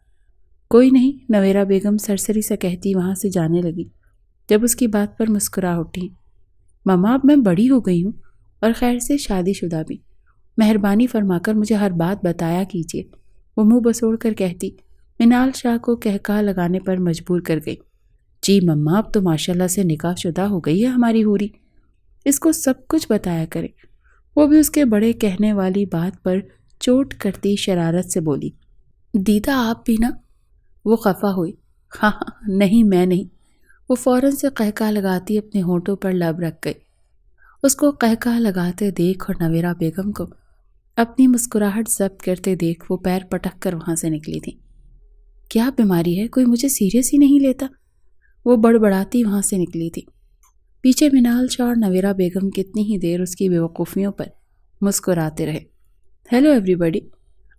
کوئی نہیں، نویرہ بیگم سرسری سے کہتی وہاں سے جانے لگی، جب اس کی بات پر مسکرا اٹھی. ماما، اب میں بڑی ہو گئی ہوں اور خیر سے شادی شدہ بھی، مہربانی فرما کر مجھے ہر بات بتایا کیجیے. وہ منہ بسوڑ کر کہتی منال شاہ کو کہکا لگانے پر مجبور کر گئی. جی مما، اب تو ماشاءاللہ سے نکاح شدہ ہو گئی ہے ہماری حوری، اس کو سب کچھ بتایا کرے. وہ بھی اس کے بڑے کہنے والی بات پر چوٹ کرتی شرارت سے بولی. دیدا آپ بھی نا؟ وہ خفا ہوئی. ہاں نہیں، میں نہیں. وہ فوراً سے قہقہ لگاتی اپنے ہونٹوں پر لب رکھ گئی. اس کو قہقہ لگاتے دیکھ اور نویرہ بیگم کو اپنی مسکراہٹ ضبط کرتے دیکھ وہ پیر پٹک کر وہاں سے نکلی تھی. کیا بیماری ہے، کوئی مجھے سیریس ہی نہیں لیتا؟ وہ بڑبڑاتی وہاں سے نکلی تھی. پیچھے منال شاہ اور نویرہ بیگم کتنی ہی دیر اس کی بے وقوفیوں پر مسکراتے رہے. ہیلو ایوری بڈی.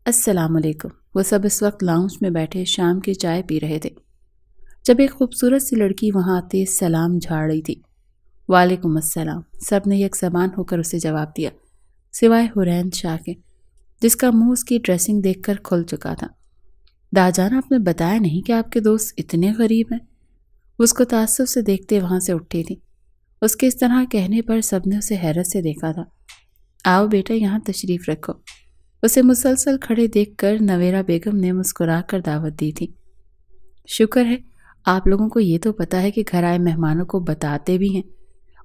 السلام علیکم۔ وہ سب اس وقت لاؤنج میں بیٹھے شام کی چائے پی رہے تھے جب ایک خوبصورت سی لڑکی وہاں آتے سلام جھاڑ رہی تھی۔ وعلیکم السلام، سب نے یک زبان ہو کر اسے جواب دیا، سوائے حورین شاہ کے، جس کا منہ اس کی ڈریسنگ دیکھ کر کھل چکا تھا۔ داجان، آپ نے بتایا نہیں کہ آپ کے دوست اتنے غریب ہیں؟ وہ اس کو تعصب سے دیکھتے وہاں سے اٹھی تھی۔ اس کے اس طرح کہنے پر سب نے اسے حیرت سے دیکھا تھا۔ آؤ بیٹا، یہاں تشریف رکھو۔ اسے مسلسل کھڑے دیکھ کر نویرہ بیگم نے مسکرا کر دعوت دی تھی۔ شکر ہے آپ لوگوں کو یہ تو پتا ہے کہ گھر آئے مہمانوں کو بتاتے بھی ہیں،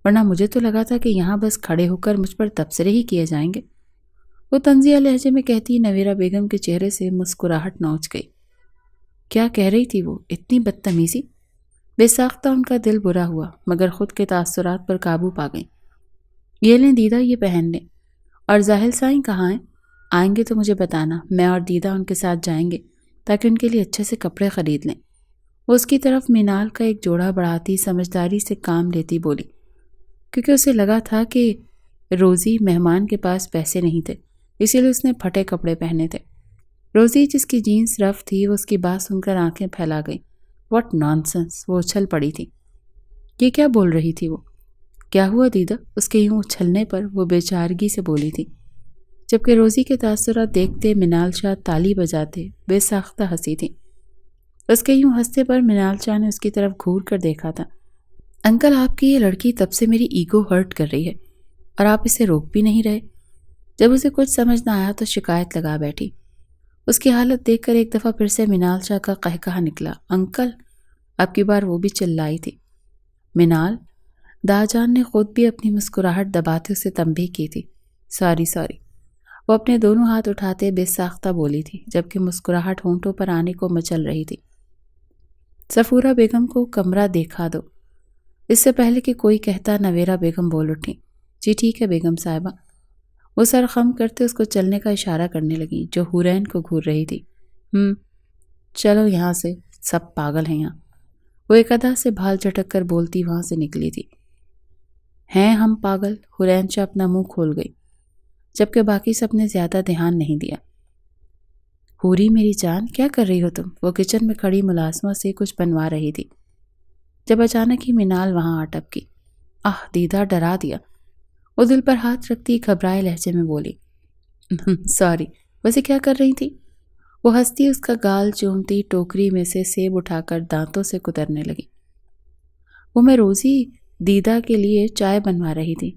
ورنہ مجھے تو لگا تھا کہ یہاں بس کھڑے ہو کر مجھ پر تبصرے ہی کیے جائیں گے۔ وہ طنزیہ لہجے میں کہتی نویرہ بیگم کے چہرے سے مسکراہٹ نوچ گئی۔ کیا کہہ رہی تھی وہ؟ اتنی بدتمیزی؟ بے ساختہ ان کا دل برا ہوا، مگر خود کے تاثرات پر قابو پا گئیں۔ یہ لیں دیدہ، یہ پہن لیں۔ اور زاہل سائیں کہاں ہیں؟ آئیں گے تو مجھے بتانا، میں اور دیدہ ان کے ساتھ جائیں گے تاکہ ان کے لیے اچھے سے کپڑے خرید لیں۔ وہ اس کی طرف مینال کا ایک جوڑا بڑھاتی سمجھداری سے کام لیتی بولی، کیونکہ اسے لگا تھا کہ روزی مہمان کے پاس پیسے نہیں تھے، اسی لیے اس نے پھٹے کپڑے پہنے تھے۔ روزی، جس کی جینس رف تھی، وہ اس کی بات سن کر آنکھیں پھیلا گئی۔ What nonsense! وہ اچھل پڑی تھی۔ یہ کیا بول رہی تھی وہ؟ کیا ہوا دیدہ؟ اس کے یوں اچھلنے پر وہ بے چارگی سے بولی تھی، جبکہ روزی کے تاثرات دیکھتے منال شاہ تالی بجاتے بے ساختہ ہنسی تھی۔ اس کے یوں ہنستے پر منال شاہ نے اس کی طرف گھور کر دیکھا تھا۔ انکل، آپ کی یہ لڑکی تب سے میری ایگو ہرٹ کر رہی ہے اور آپ اسے روک بھی نہیں رہے۔ جب اسے کچھ سمجھ نہ آیا تو شکایت لگا بیٹھی۔ اس کی حالت دیکھ کر ایک دفعہ پھر سے منال شاہ کا قہقہہ نکلا۔ انکل! اب کی بار وہ بھی چلائی تھی۔ منال! داجان نے خود بھی اپنی مسکراہٹ دباتے اسے تنبیہ کی تھی۔ سوری۔ وہ اپنے دونوں ہاتھ اٹھاتے بے ساختہ بولی تھی، جبکہ مسکراہٹ ہونٹوں پر آنے کو مچل رہی تھی۔ صفورہ بیگم کو کمرہ دیکھا دو۔ اس سے پہلے کہ کوئی کہتا نویرہ بیگم بول اٹھی۔ جی ٹھیک ہے بیگم صاحبہ۔ وہ سر خم کرتے اس کو چلنے کا اشارہ کرنے لگی، جو حورین کو گھور رہی تھی۔ چلو یہاں سے، سب پاگل ہیں یہاں۔ وہ ایک ادا سے بھال جھٹک کر بولتی وہاں سے نکلی تھی۔ ہیں ہم پاگل؟ حورین شاہ اپنا منہ کھول گئی، جبکہ باقی سب نے زیادہ دھیان نہیں دیا۔ حوری میری جان، کیا کر رہی ہو تم؟ وہ کچن میں کھڑی ملازمہ سے کچھ بنوا رہی تھی، جب اچانک ہی منال وہاں آ ٹپکی۔ دیدہ، ڈرا دیا۔ وہ دل پر ہاتھ رکھتی گھبرائے لہجے میں بولی۔ سوری، ویسے کیا کر رہی تھی؟ وہ ہنستی اس کا گال چومتی ٹوکری میں سے سیب اٹھا کر دانتوں سے کترنے لگی۔ وہ میں روزی دیدہ کے لیے چائے بنوا رہی تھی،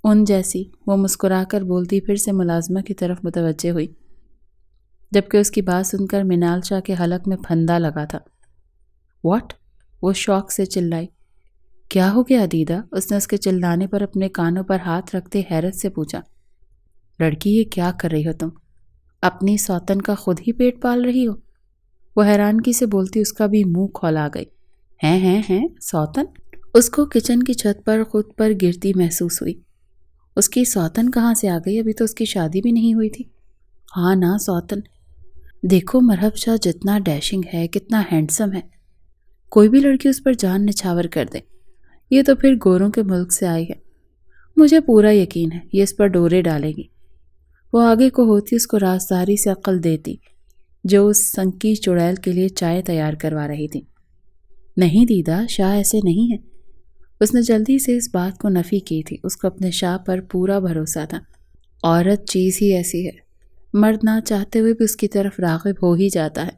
ان جیسی۔ وہ مسکرا کر بولتی پھر سے ملازمہ کی طرف متوجہ ہوئی، جبکہ اس کی بات سن کر منال شاہ کے حلق میں پھندا لگا تھا۔ واٹ؟ وہ شوق سے چلائی۔ کیا ہو گیا دیدہ؟ اس نے اس کے چلانے پر اپنے کانوں پر ہاتھ رکھتے حیرت سے پوچھا۔ لڑکی، یہ کیا کر رہی ہو تم؟ اپنی سوتن کا خود ہی پیٹ پال رہی ہو؟ وہ حیرانگی سے بولتی اس کا بھی منہ کھولا گئی۔ ہیں سوتن؟ اس کو کچن کی چھت پر خود پر گرتی محسوس ہوئی۔ اس کی سوتن کہاں سے آ گئی؟ ابھی تو اس کی شادی بھی نہیں ہوئی تھی۔ ہاں نا، سوتن۔ دیکھو مرحب شاہ جتنا ڈیشنگ ہے، کتنا ہینڈسم ہے، کوئی بھی لڑکی اس پر جان نچھاور کر دے۔ یہ تو پھر گوروں کے ملک سے آئی ہے، مجھے پورا یقین ہے یہ اس پر ڈورے ڈالے گی۔ وہ آگے کو ہوتی اس کو رازداری سے عقل دیتی، جو اس سنکی چڑیل کے لیے چائے تیار کروا رہی تھی۔ نہیں دیدہ، شاہ ایسے نہیں ہے۔ اس نے جلدی سے اس بات کو نفی کی تھی۔ اس کو اپنے شاہ پر پورا بھروسہ تھا۔ عورت چیز ہی ایسی ہے، مرد نہ چاہتے ہوئے بھی اس کی طرف راغب ہو ہی جاتا ہے۔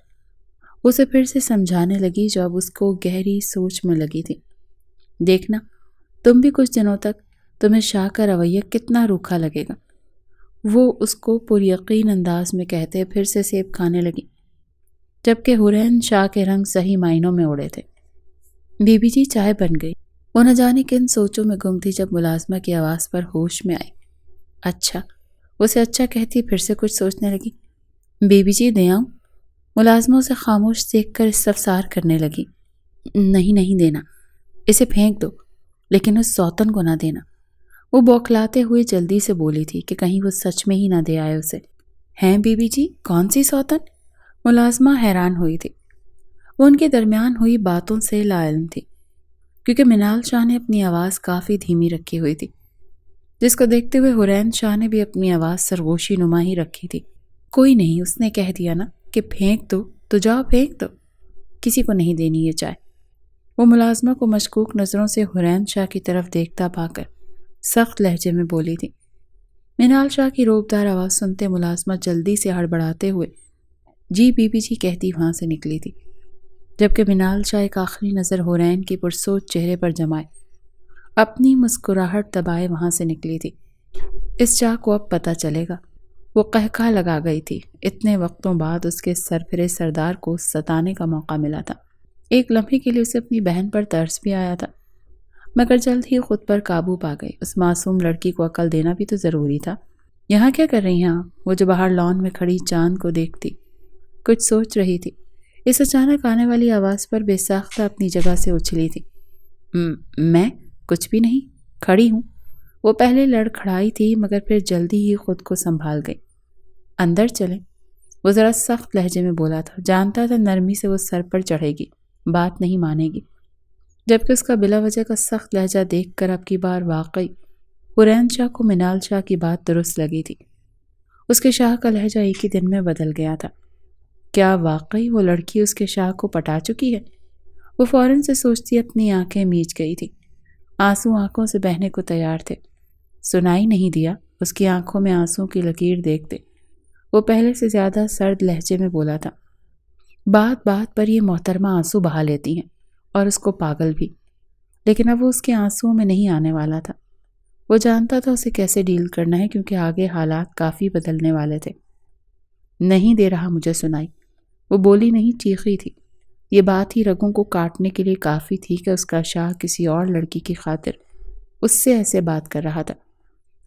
اسے پھر سے سمجھانے لگی جو اب اس کو گہری سوچ میں لگی تھی۔ دیکھنا تم بھی کچھ دنوں تک، تمہیں شاہ کا رویہ کتنا روکھا لگے گا۔ وہ اس کو پر یقین انداز میں کہتے پھر سے سیب کھانے لگی، جبکہ حورین شاہ کے رنگ صحیح معنوں میں اڑے تھے۔ بی بی جی چائے بن گئی۔ وہ نہ جانے کن سوچوں میں گم تھی جب ملازمہ کی آواز پر ہوش میں آئی۔ اچھا، اسے اچھا کہتی پھر سے کچھ سوچنے لگی۔ بی بی جی دے آؤں؟ ملازمہ اسے خاموش دیکھ کر استفسار کرنے لگی۔ نہیں دینا، اسے پھینک دو، لیکن اس سوتن کو نہ دینا۔ وہ بوکھلاتے ہوئے جلدی سے بولی تھی کہ کہیں وہ سچ میں ہی نہ دے آئے اسے۔ ہیں بی بی جی، کون سی سوتن؟ ملازمہ حیران ہوئی تھی۔ وہ ان کے درمیان ہوئی باتوں سے لا علم تھی، کیونکہ منال شاہ نے اپنی آواز کافی دھیمی رکھی ہوئی تھی، جس کو دیکھتے ہوئے حورین شاہ نے بھی اپنی آواز سرگوشی نما ہی رکھی تھی۔ کوئی نہیں، اس نے کہہ دیا نا کہ پھینک دو تو جاؤ پھینک دو، کسی کو نہیں دینی یہ چائے۔ وہ ملازمہ کو مشکوک نظروں سے حرین شاہ کی طرف دیکھتا پا کر سخت لہجے میں بولی تھی۔ منال شاہ کی روبدار آواز سنتے ملازمہ جلدی سے ہڑبڑاتے ہوئے جی بی بی جی کہتی وہاں سے نکلی تھی، جبکہ منال شاہ ایک آخری نظر حرین کی پرسوچ چہرے پر جمائے اپنی مسکراہٹ دبائے وہاں سے نکلی تھی۔ اس شاہ کو اب پتہ چلے گا، وہ قہقہ لگا گئی تھی۔ اتنے وقتوں بعد اس کے سرپھرے سردار کو ستانے کا موقع ملا تھا۔ ایک لمحے کے لیے اسے اپنی بہن پر ترس بھی آیا تھا، مگر جلد ہی خود پر قابو پا گئی۔ اس معصوم لڑکی کو عقل دینا بھی تو ضروری تھا۔ یہاں کیا کر رہی ہیں آپ؟ وہ جو باہر لان میں کھڑی چاند کو دیکھتی کچھ سوچ رہی تھی۔ اس اچانک آنے والی آواز پر بے ساختہ اپنی جگہ سے اچھلی تھی۔ میں کچھ بھی نہیں، کھڑی ہوں۔ وہ پہلے لڑکھڑائی تھی مگر پھر جلدی ہی خود کو سنبھال گئی۔ اندر چلیں، وہ ذرا سخت لہجے میں بولا تھا۔ جانتا تھا نرمی سے وہ سر پر چڑھے گی، بات نہیں مانے گی، جبکہ اس کا بلا وجہ کا سخت لہجہ دیکھ کر اب کی بار واقعی حرین شاہ کو منال شاہ کی بات درست لگی تھی۔ اس کے شاہ کا لہجہ ایک ہی دن میں بدل گیا تھا۔ کیا واقعی وہ لڑکی اس کے شاہ کو پٹا چکی ہے؟ وہ فوراً سے سوچتی اپنی آنکھیں میچ گئی تھی۔ آنسو آنکھوں سے بہنے کو تیار تھے۔ سنائی نہیں دیا اس کی آنکھوں میں آنسو کی لکیر دیکھتے وہ پہلے سے زیادہ سرد لہجے میں بولا تھا۔ بات بات پر یہ محترمہ آنسو بہا لیتی ہیں اور اس کو پاگل بھی، لیکن اب وہ اس کے آنسوؤں میں نہیں آنے والا تھا۔ وہ جانتا تھا اسے کیسے ڈیل کرنا ہے، کیونکہ آگے حالات کافی بدلنے والے تھے۔ نہیں دے رہا مجھے سنائی، وہ بولی نہیں، چیخی تھی۔ یہ بات ہی رگوں کو کاٹنے کے لیے کافی تھی کہ اس کا شاہ کسی اور لڑکی کی خاطر اس سے ایسے بات کر رہا تھا۔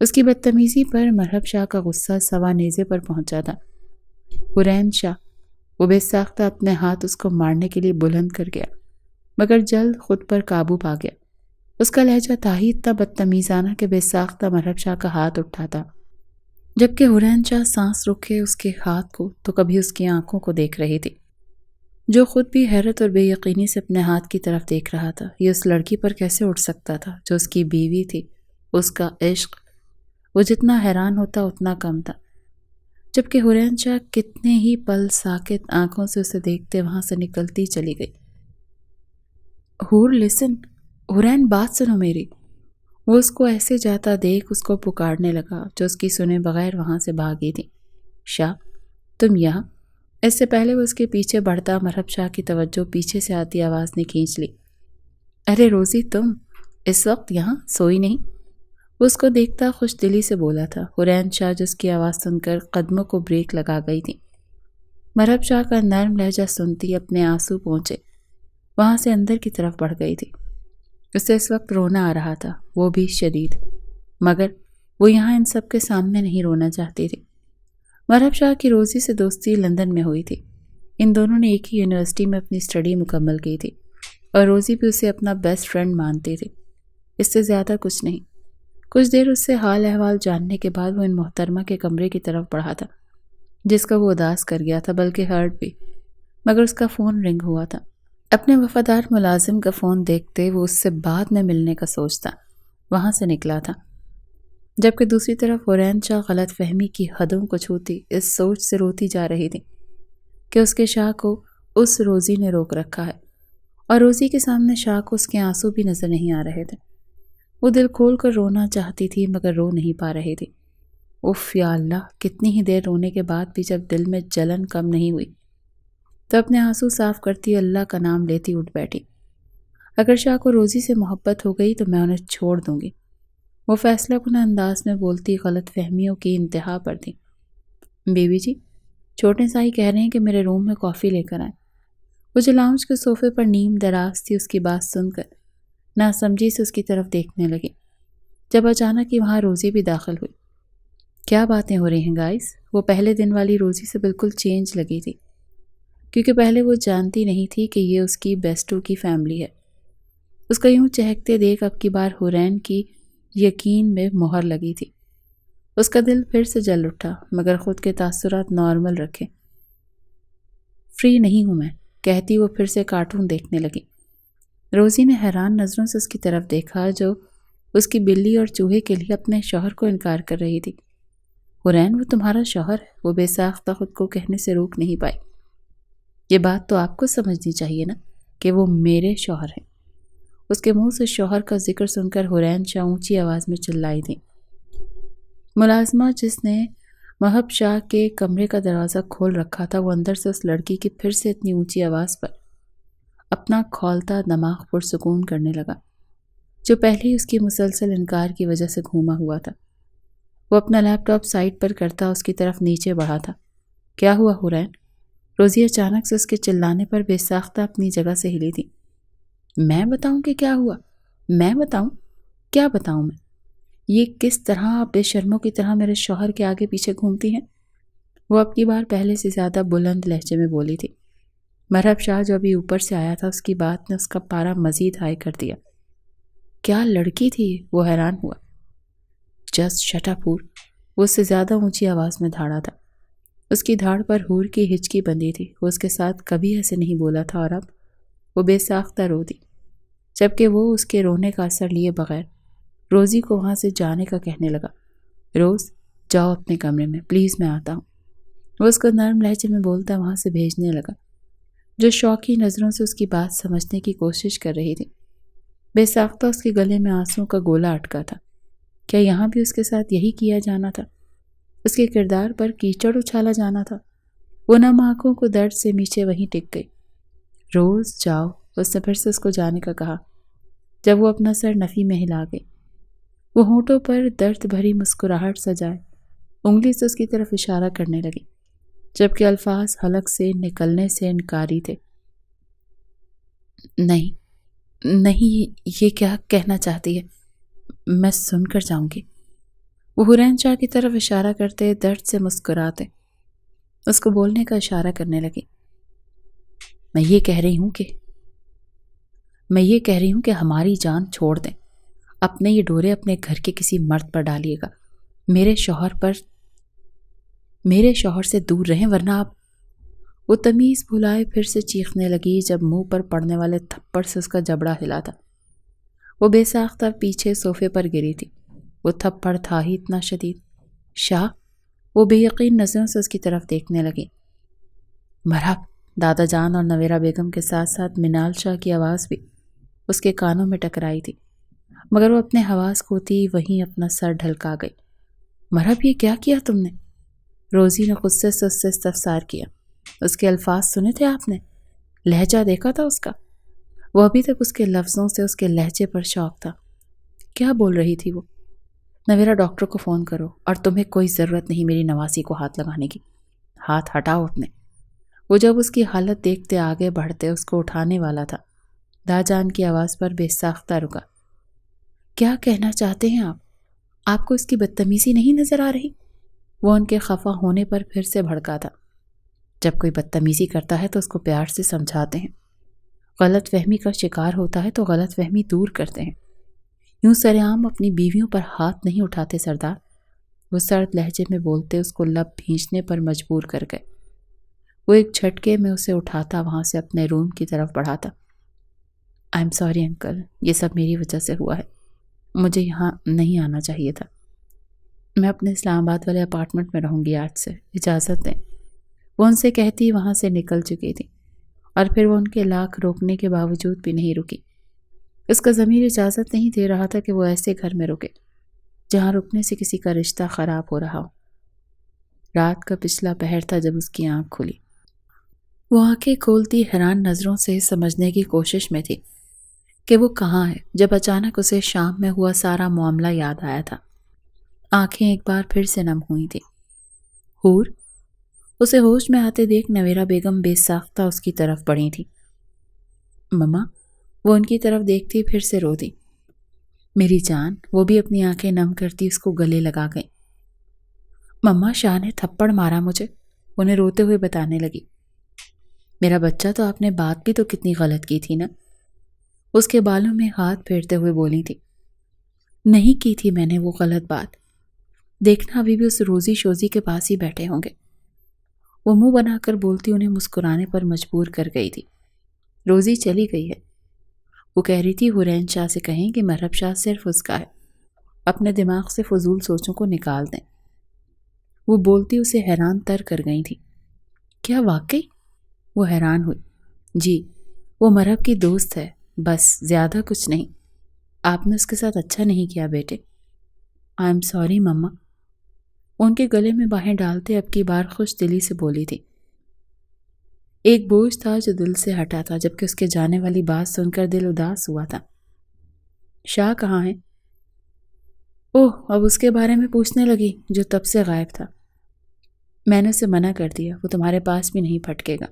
اس کی بدتمیزی پر مرحب شاہ کا غصہ سوا نیزے پر پہنچا تھا۔ حرین شاہ، وہ بے ساختہ اپنے ہاتھ اس کو مارنے کے لیے بلند کر گیا، مگر جلد خود پر قابو پا گیا۔ اس کا لہجہ تھا ہی اتنا بدتمیزانہ کہ بے ساختہ مرحب شاہ کا ہاتھ اٹھا تھا، جبکہ حرین شاہ سانس روکے اس کے ہاتھ کو تو کبھی اس کی آنکھوں کو دیکھ رہی تھی، جو خود بھی حیرت اور بے یقینی سے اپنے ہاتھ کی طرف دیکھ رہا تھا۔ یہ اس لڑکی پر کیسے اٹھ سکتا تھا جو اس کی بیوی تھی، اس کا عشق؟ وہ جتنا حیران ہوتا اتنا کم تھا، جبکہ حرین شاہ کتنے ہی پل ساکت آنکھوں سے اسے دیکھتے وہاں سے نکلتی چلی گئی۔ حور لسن، حرین بات سنو میری۔ وہ اس کو ایسے جاتا دیکھ اس کو پکارنے لگا جو اس کی سنے بغیر وہاں سے بھاگی تھی۔ شاہ، تم یہاں؟ اس سے پہلے وہ اس کے پیچھے بڑھتا مرحب شاہ کی توجہ پیچھے سے آتی آواز نے کھینچ لی۔ ارے روزی، تم اس وقت یہاں سوئی نہیں؟ وہ اس کو دیکھتا خوش دلی سے بولا تھا۔ حرین شاہ جس کی آواز سن کر قدموں کو بریک لگا گئی تھی۔ مرحب شاہ کا نرم لہجہ سنتی اپنے آنسو پہنچے وہاں سے اندر کی طرف بڑھ گئی تھی۔ اسے اس وقت رونا آ رہا تھا، وہ بھی شدید، مگر وہ یہاں ان سب کے سامنے نہیں رونا چاہتی تھی۔ مرحب شاہ کی روزی سے دوستی لندن میں ہوئی تھی۔ ان دونوں نے ایک ہی یونیورسٹی میں اپنی اسٹڈی مکمل کی تھی اور روزی بھی اسے اپنا بیسٹ فرینڈ مانتی تھی۔ اس سے زیادہ کچھ نہیں۔ کچھ دیر اس سے حال احوال جاننے کے بعد وہ ان محترمہ کے کمرے کی طرف بڑھا تھا، جس کا وہ اداس کر گیا تھا، بلکہ ہرٹ بھی، مگر اس کا فون رنگ ہوا تھا۔ اپنے وفادار ملازم کا فون دیکھتے وہ اس سے بعد میں ملنے کا سوچتا وہاں سے نکلا تھا، جبکہ دوسری طرف حرین شاہ غلط فہمی کی حدوں کو چھوتی اس سوچ سے روتی جا رہی تھی کہ اس کے شاہ کو اس روزی نے روک رکھا ہے، اور روزی کے سامنے شاہ کو اس کے آنسو بھی نظر نہیں آ رہے تھے۔ وہ دل کھول کر رونا چاہتی تھی مگر رو نہیں پا رہی تھی۔ اف یا اللہ، کتنی ہی دیر رونے کے بعد بھی جب دل میں جلن کم نہیں ہوئی تو اپنے آنسو صاف کرتی اللہ کا نام لیتی اٹھ بیٹھی۔ اگر شاہ کو روزی سے محبت ہو گئی تو میں انہیں چھوڑ دوں گی، وہ فیصلہ کن انداز میں بولتی غلط فہمیوں کی انتہا پر تھی۔ بیوی جی، چھوٹے سائی کہہ رہے ہیں کہ میرے روم میں کافی لے کر آئیں۔ وہ جو لاؤنج کے صوفے پر نیم دراز تھی اس کی بات سن کر ناسمجھی سے اس کی طرف دیکھنے لگی، جب اچانک ہی وہاں روزی بھی داخل ہوئی۔ کیا باتیں ہو رہی ہیں گائز؟ وہ پہلے دن والی روزی سے بالکل چینج لگی تھی، کیونکہ پہلے وہ جانتی نہیں تھی کہ یہ اس کی بیسٹو کی فیملی ہے۔ اس کا یوں چہکتے دیکھ اب کی بار حرین کی یقین میں مہر لگی تھی۔ اس کا دل پھر سے جل اٹھا، مگر خود کے تاثرات نارمل رکھے۔ فری نہیں ہوں میں، کہتی وہ پھر سے کارٹون دیکھنے لگی۔ روزی نے حیران نظروں سے اس کی طرف دیکھا جو اس کی بلی اور چوہے کے لیے اپنے شوہر کو انکار کر رہی تھی۔ حرین وہ تمہارا شوہر ہے، وہ بے ساختہ خود کو کہنے سے روک نہیں پائی۔ یہ بات تو آپ کو سمجھنی چاہیے نا کہ وہ میرے شوہر ہیں۔ اس کے منہ سے شوہر کا ذکر سن کر حرین شاہ اونچی آواز میں چلائی دی۔ ملازمہ جس نے مہب شاہ کے کمرے کا دروازہ کھول رکھا تھا، وہ اندر سے اس لڑکی کی پھر سے اتنی اونچی آواز پر اپنا کھولتا دماغ پرسکون کرنے لگا جو پہلے ہی اس کی مسلسل انکار کی وجہ سے گھوما ہوا تھا۔ وہ اپنا لیپ ٹاپ سائٹ پر کرتا اس کی طرف نیچے بڑھا تھا۔ کیا ہوا حرین؟ روزی اچانک سے اس کے چلانے پر بے ساختہ اپنی جگہ سے ہلی تھی۔ میں بتاؤں کہ کیا ہوا؟ میں بتاؤں؟ کیا بتاؤں میں؟ یہ کس طرح آپ بے شرموں کی طرح میرے شوہر کے آگے پیچھے گھومتی ہیں؟ وہ اب کی بار پہلے سے زیادہ بلند لہجے میں بولی تھی۔ مرحب شاہ جو ابھی اوپر سے آیا تھا، اس کی بات نے اس کا پارا مزید ہائی کر دیا۔ کیا لڑکی تھی؟ وہ حیران ہوا۔ جسٹ شٹ اپ حور، وہ اس سے زیادہ اونچی آواز میں دھاڑا تھا۔ اس کی دھاڑ پر حور کی ہچکی بندھی تھی۔ وہ اس کے ساتھ کبھی ایسے نہیں بولا تھا اور اب وہ بے ساختہ رو دی، جبکہ وہ اس کے رونے کا اثر لیے بغیر روزی کو وہاں سے جانے کا کہنے لگا۔ روز جاؤ اپنے کمرے میں، پلیز میں آتا ہوں۔ وہ اس کو نرم لہجے میں بولتا وہاں سے بھیجنے لگا، جو شوقی نظروں سے اس کی بات سمجھنے کی کوشش کر رہی تھی۔ بے ساختہ اس کے گلے میں آنسوں کا گولا اٹکا تھا۔ کیا یہاں بھی اس کے ساتھ یہی کیا جانا تھا؟ اس کے کردار پر کیچڑ اچھالا جانا تھا؟ وہ نم آنکھوں کو درد سے نیچے وہیں ٹک گئی۔ روز جاؤ، اس نے پھر سے اس کو جانے کا کہا جب وہ اپنا سر نفی میں ہلا گئی۔ وہ ہونٹوں پر درد بھری مسکراہٹ سجائے انگلی سے اس کی طرف اشارہ کرنے لگی، جبکہ الفاظ حلق سے نکلنے سے انکاری تھے۔ نہیں، یہ کیا کہنا چاہتی ہے؟ میں سن کر جاؤں گی۔ وہ حرین شاہ کی طرف اشارہ کرتے درد سے مسکراتے اس کو بولنے کا اشارہ کرنے لگی۔ میں یہ کہہ رہی ہوں کہ ہماری جان چھوڑ دیں۔ اپنے یہ ڈورے اپنے گھر کے کسی مرد پر ڈالیے گا، میرے شوہر سے دور رہیں، ورنہ آپ… وہ تمیز بھلائے پھر سے چیخنے لگی جب منہ پر پڑنے والے تھپڑ سے اس کا جبڑا ہلا تھا۔ وہ بے ساختہ پیچھے صوفے پر گری تھی۔ وہ تھپڑ تھا ہی اتنا شدید۔ شاہ، وہ بے یقین نظروں سے اس کی طرف دیکھنے لگی۔ مرحب، دادا جان اور نویرہ بیگم کے ساتھ ساتھ منال شاہ کی آواز بھی اس کے کانوں میں ٹکرائی تھی، مگر وہ اپنے حواس کھوتی وہیں اپنا سر ڈھلکا گئی۔ مرحب، یہ کیا کیا تم نے؟ روزی نے غصے سے اس سے استفسار کیا۔ اس کے الفاظ سنے تھے آپ نے؟ لہجہ دیکھا تھا اس کا؟ وہ ابھی تک اس کے لفظوں سے اس کے لہجے پر شوق تھا۔ کیا بول رہی تھی وہ؟ نویرہ ڈاکٹر کو فون کرو، اور تمہیں کوئی ضرورت نہیں میری نواسی کو ہاتھ لگانے کی۔ ہاتھ ہٹاؤ اپنے۔ وہ جب اس کی حالت دیکھتے آگے بڑھتے اس کو اٹھانے والا تھا، داجان کی آواز پر بے ساختہ رکا۔ کیا کہنا چاہتے ہیں آپ؟ آپ کو اس کی بدتمیزی نہیں نظر آ رہی؟ وہ ان کے خفا ہونے پر پھر سے بھڑکا تھا۔ جب کوئی بدتمیزی کرتا ہے تو اس کو پیار سے سمجھاتے ہیں، غلط فہمی کا شکار ہوتا ہے تو غلط فہمی دور کرتے ہیں۔ یوں سر عام اپنی بیویوں پر ہاتھ نہیں اٹھاتے سردار۔ وہ سرد لہجے میں بولتے اس کو لب بھینچنے پر مجبور کر گئے۔ وہ ایک جھٹکے میں اسے اٹھاتا وہاں سے اپنے روم کی طرف بڑھاتا۔ آئی ایم سوری انکل، یہ سب میری وجہ سے ہوا ہے، مجھے یہاں نہیں آنا چاہیے تھا۔ میں اپنے اسلام آباد والے اپارٹمنٹ میں رہوں گی آج سے، اجازت دیں۔ وہ ان سے کہتی وہاں سے نکل چکی تھی، اور پھر وہ ان کے لاکھ روکنے کے باوجود بھی نہیں رکی۔ اس کا ضمیر اجازت نہیں دے رہا تھا کہ وہ ایسے گھر میں رکے جہاں رکنے سے کسی کا رشتہ خراب ہو رہا ہو۔ رات کا پچھلا پہر تھا جب اس کی آنکھ کھلی۔ وہ آنکھیں کھولتی حیران نظروں سے سمجھنے کی کوشش میں تھی کہ وہ کہاں ہے، جب اچانک اسے شام میں ہوا سارا معاملہ یاد آیا تھا۔ آنکھیں ایک بار پھر سے نم ہوئی تھی۔ حور، اسے ہوش میں آتے دیکھ نویرہ بیگم بے ساختہ اس کی طرف بڑھی تھی۔ مما، وہ ان کی طرف دیکھتی پھر سے رو دی۔ میری جان، وہ بھی اپنی آنکھیں نم کرتی اس کو گلے لگا گئی۔ مما، شاہ نے تھپڑ مارا مجھے، انہیں روتے ہوئے بتانے لگی۔ میرا بچہ، تو آپ نے بات بھی تو کتنی غلط کی تھی نا؟ اس کے بالوں میں ہاتھ پھیرتے ہوئے بولی تھی۔ نہیں کی تھی میں نے وہ غلط بات، دیکھنا ابھی بھی اس روزی شوزی کے پاس ہی بیٹھے ہوں گے۔ وہ منہ بنا کر بولتی انہیں مسکرانے پر مجبور کر گئی تھی۔ روزی چلی گئی ہے، وہ کہہ رہی تھی حرین شاہ سے کہیں کہ مرحب شاہ صرف اس کا ہے، اپنے دماغ سے فضول سوچوں کو نکال دیں۔ وہ بولتی اسے حیران تر کر گئی تھی۔ کیا واقعی؟ وہ حیران ہوئی۔ جی، وہ مرحب کی دوست ہے، بس زیادہ کچھ نہیں۔ آپ نے اس کے ساتھ اچھا نہیں کیا بیٹے۔ آئی ایم سوری مما۔ ان کے گلے میں باہیں ڈالتے اب کی بار خوش دلی سے بولی تھی۔ ایک بوجھ تھا جو دل سے ہٹا تھا، جبکہ اس کے جانے والی بات سن کر دل اداس ہوا تھا۔ شاہ کہاں ہے؟ اوہ، اب اس کے بارے میں پوچھنے لگی جو تب سے غائب تھا۔ میں نے اسے منع کر دیا، وہ تمہارے پاس بھی نہیں پھٹکے گا۔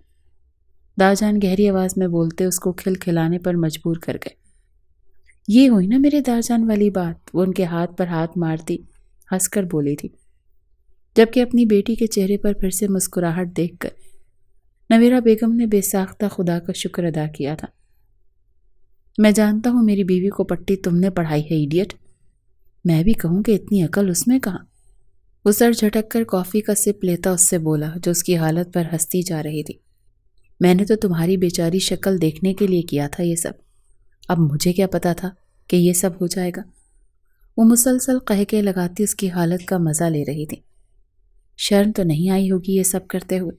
داجان گہری آواز میں بولتے اس کو کھلانے پر مجبور کر گئے۔ یہ ہوئی نا میرے داجان والی بات، وہ ان کے ہاتھ پر ہاتھ مارتی ہنس کر بولی تھی، جبکہ اپنی بیٹی کے چہرے پر پھر سے مسکراہٹ دیکھ کر نویرہ بیگم نے بے ساختہ خدا کا شکر ادا کیا تھا۔ میں جانتا ہوں میری بیوی کو پٹی تم نے پڑھائی ہے ایڈیٹ۔ میں بھی کہوں کہ اتنی عقل اس میں کہاں؟ وہ سر جھٹک کر کافی کا سپ لیتا اس سے بولا جو اس کی حالت پر ہنستی جا رہی تھی۔ میں نے تو تمہاری بیچاری شکل دیکھنے کے لیے کیا تھا یہ سب، اب مجھے کیا پتا تھا کہ یہ سب ہو جائے گا۔ وہ مسلسل قہقہے لگاتی اس کی حالت کا مزہ لے رہی تھی۔ شرم تو نہیں آئی ہوگی یہ سب کرتے ہوئے؟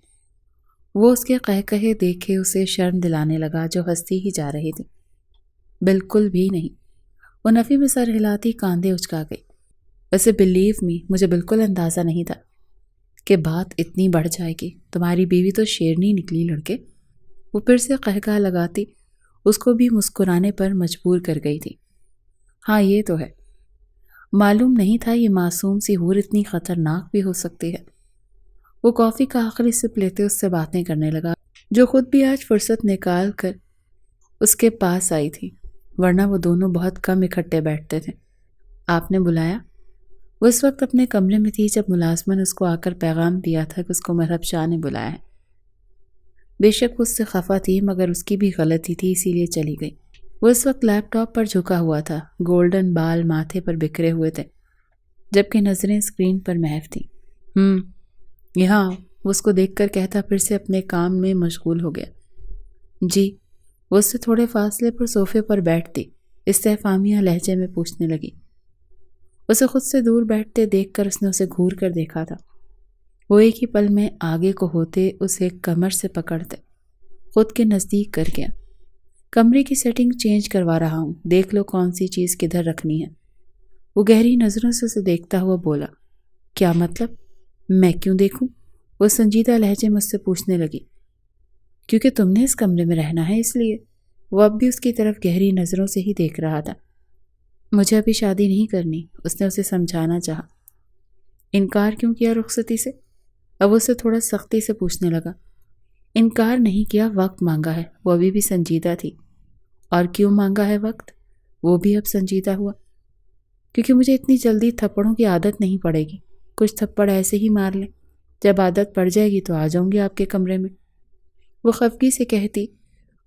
وہ اس کے قہقہے دیکھے اسے شرم دلانے لگا جو ہنستی ہی جا رہی تھی۔ بالکل بھی نہیں، وہ نفی میں سر ہلاتی کاندھے اچکا گئی۔ ویسے بلیو می، مجھے بالکل اندازہ نہیں تھا کہ بات اتنی بڑھ جائے گی۔ تمہاری بیوی تو شیرنی نکلی لڑکے۔ وہ پھر سے قہقہہ لگاتی اس کو بھی مسکرانے پر مجبور کر گئی تھی۔ ہاں یہ تو ہے، معلوم نہیں تھا یہ معصوم سی حور اتنی خطرناک بھی ہو سکتی ہے۔ وہ کافی کا آخری سپ لیتے اس سے باتیں کرنے لگا جو خود بھی آج فرصت نکال کر اس کے پاس آئی تھی، ورنہ وہ دونوں بہت کم اکٹھے بیٹھتے تھے۔ آپ نے بلایا؟ وہ اس وقت اپنے کمرے میں تھی جب ملازمہ نے اس کو آ کر پیغام دیا تھا کہ اس کو مرحب شاہ نے بلایا ہے۔ بے شک اس سے خفا تھی، مگر اس کی بھی غلطی تھی، اسی لیے چلی گئی۔ وہ اس وقت لیپ ٹاپ پر جھکا ہوا تھا، گولڈن بال ماتھے پر بکھرے ہوئے تھے، جبکہ نظریں اسکرین پر محو تھیں۔ یہاں وہ اس کو دیکھ کر کہتا پھر سے اپنے کام میں مشغول ہو گیا۔ جی، وہ اس سے تھوڑے فاصلے پر صوفے پر بیٹھتی استفہامیہ لہجے میں پوچھنے لگی۔ اسے خود سے دور بیٹھتے دیکھ کر اس نے اسے گھور کر دیکھا تھا۔ وہ ایک ہی پل میں آگے کو ہوتے اسے کمر سے پکڑتے خود کے نزدیک کر گیا۔ کمرے کی سیٹنگ چینج کروا رہا ہوں، دیکھ لو کون سی چیز کدھر رکھنی ہے۔ وہ گہری نظروں سے اسے دیکھتا ہوا بولا۔ کیا مطلب؟ میں کیوں دیکھوں؟ وہ سنجیدہ لہجے میں اس سے پوچھنے لگی۔ کیونکہ تم نے اس کمرے میں رہنا ہے، اس لیے۔ وہ اب بھی اس کی طرف گہری نظروں سے ہی دیکھ رہا تھا۔ مجھے ابھی شادی نہیں کرنی، اس نے اسے سمجھانا چاہا۔ انکار کیوں کیا رخصتی سے؟ اب وہ اسے تھوڑا سختی سے پوچھنے لگا۔ انکار نہیں کیا، وقت مانگا ہے۔ وہ ابھی بھی سنجیدہ تھی۔ اور کیوں مانگا ہے وقت؟ وہ بھی اب سنجیدہ ہوا۔ کیونکہ مجھے اتنی جلدی تھپڑوں کی عادت نہیں پڑے گی، کچھ تھپڑ ایسے ہی مار لیں، جب عادت پڑ جائے گی تو آ جاؤں گی آپ کے کمرے میں۔ وہ خفگی سے کہتی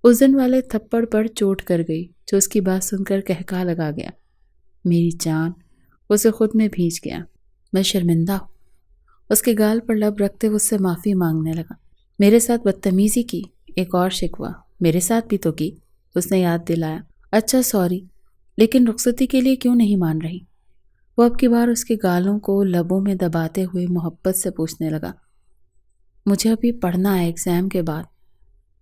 اس دن والے تھپڑ پر چوٹ کر گئی جو اس کی بات سن کر کہکا لگا گیا۔ میری جان، اسے خود میں بھیج گیا۔ میں شرمندہ ہوں۔ اس کے گال پر لب رکھتے اس سے معافی مانگنے لگا۔ میرے ساتھ بدتمیزی کی، ایک اور شکوہ، میرے ساتھ بھی تو کی، اس نے یاد دلایا۔ اچھا سوری، لیکن رخصتی کے لیے کیوں نہیں مان رہی؟ وہ اب کی بار اس کے گالوں کو لبوں میں دباتے ہوئے محبت سے پوچھنے لگا۔ مجھے ابھی پڑھنا ہے ایگزام کے بعد۔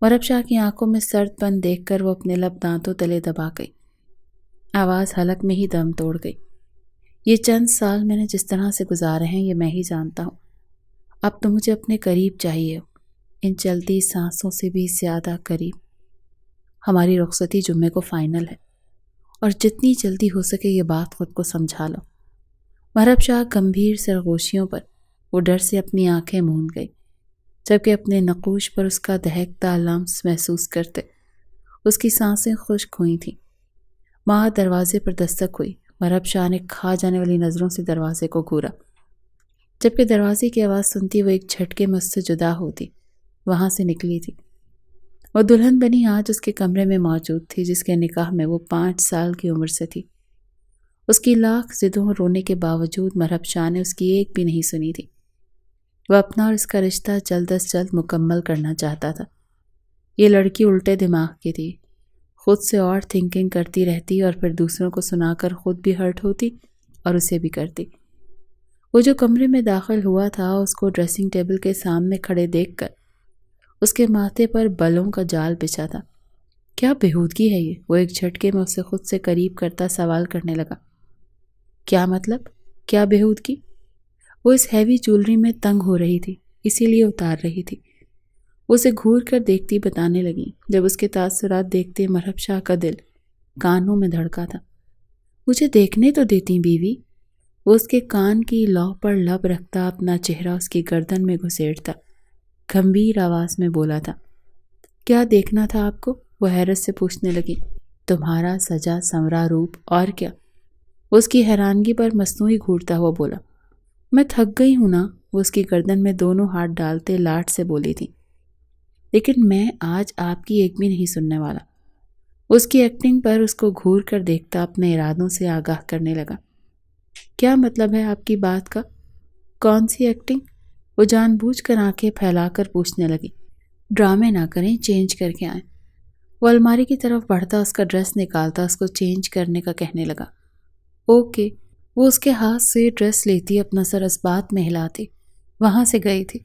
مرحب شاہ کی آنکھوں میں سرد پن دیکھ کر وہ اپنے لب دانتوں تلے دبا گئی۔ آواز حلق میں ہی دم توڑ گئی۔ یہ چند سال میں نے جس طرح سے گزارے ہیں یہ میں ہی جانتا ہوں۔ اب تو مجھے اپنے قریب چاہیے ہو، ان چلتی سانسوں سے بھی زیادہ قریب۔ ہماری رخصتی جمعے کو فائنل ہے، اور جتنی جلدی ہو سکے یہ بات خود کو سمجھا لو۔ مرحب شاہ گمبھیر سرگوشیوں پر وہ ڈر سے اپنی آنکھیں موند گئی، جبکہ اپنے نقوش پر اس کا دہکتا لمس محسوس کرتے اس کی سانسیں خشک ہوئی تھیں۔ ماں دروازے پر دستک ہوئی۔ مرحب شاہ نے کھا جانے والی نظروں سے دروازے کو گھورا، جبکہ دروازے کی آواز سنتی وہ ایک جھٹکے میں اس سے جدا ہوتی وہاں سے نکلی تھی۔ وہ دلہن بنی آج اس کے کمرے میں موجود تھی جس کے نکاح میں وہ 5 سال کی عمر سے تھی۔ اس کی لاکھ ضدوں اور رونے کے باوجود مرحب شاہ نے اس کی ایک بھی نہیں سنی تھی۔ وہ اپنا اور اس کا رشتہ جلد از جلد مکمل کرنا چاہتا تھا۔ یہ لڑکی الٹے دماغ کی تھی، خود سے اور تھنکنگ کرتی رہتی اور پھر دوسروں کو سنا کر خود بھی ہرٹ ہوتی اور اسے بھی کرتی۔ وہ جو کمرے میں داخل ہوا تھا اس کو ڈریسنگ ٹیبل کے سامنے کھڑے دیکھ کر اس کے ماتھے پر بلوں کا جال بچھا تھا۔ کیا بےہودگی ہے یہ؟ وہ ایک جھٹکے میں اسے خود سے قریب کرتا سوال کرنے لگا۔ کیا مطلب؟ کیا بےہودگی؟ وہ اس ہیوی جولری میں تنگ ہو رہی تھی، اسی لیے اتار رہی تھی۔ وہ اسے گھور کر دیکھتی بتانے لگی۔ جب اس کے تاثرات دیکھتے مرحب شاہ کا دل کانوں میں دھڑکا تھا۔ مجھے دیکھنے تو دیتی بیوی۔ وہ اس کے کان کی لو پر لب رکھتا اپنا چہرہ اس کی گردن میں گھسیڑتا گھمبیر آواز میں بولا تھا۔ کیا دیکھنا تھا آپ کو؟ وہ حیرت سے پوچھنے لگی۔ تمہارا سجا سنورا روپ، اور کیا؟ وہ اس کی حیرانگی پر مصنوعی گھورتا ہوا بولا۔ میں تھک گئی ہوں نا، وہ اس کی گردن میں دونوں ہاتھ ڈالتے لاٹ سے بولی تھی۔ لیکن میں آج آپ کی ایک بھی نہیں سننے والا۔ اس کی ایکٹنگ پر اس کو گھور کر دیکھتا اپنے ارادوں سے آگاہ کرنے لگا۔ کیا مطلب ہے آپ کی بات کا؟ کون سی ایکٹنگ؟ وہ جان بوجھ کر آنکھیں پھیلا کر پوچھنے لگی۔ ڈرامے نہ کریں، چینج کر کے آئیں۔ وہ الماری کی طرف بڑھتا اس کا ڈریس نکالتا اس کو چینج کرنے کا کہنے لگا۔ اوکے۔ وہ اس کے ہاتھ سے ڈریس لیتی اپنا سر اسبات میں ہلاتی وہاں سے گئی تھی۔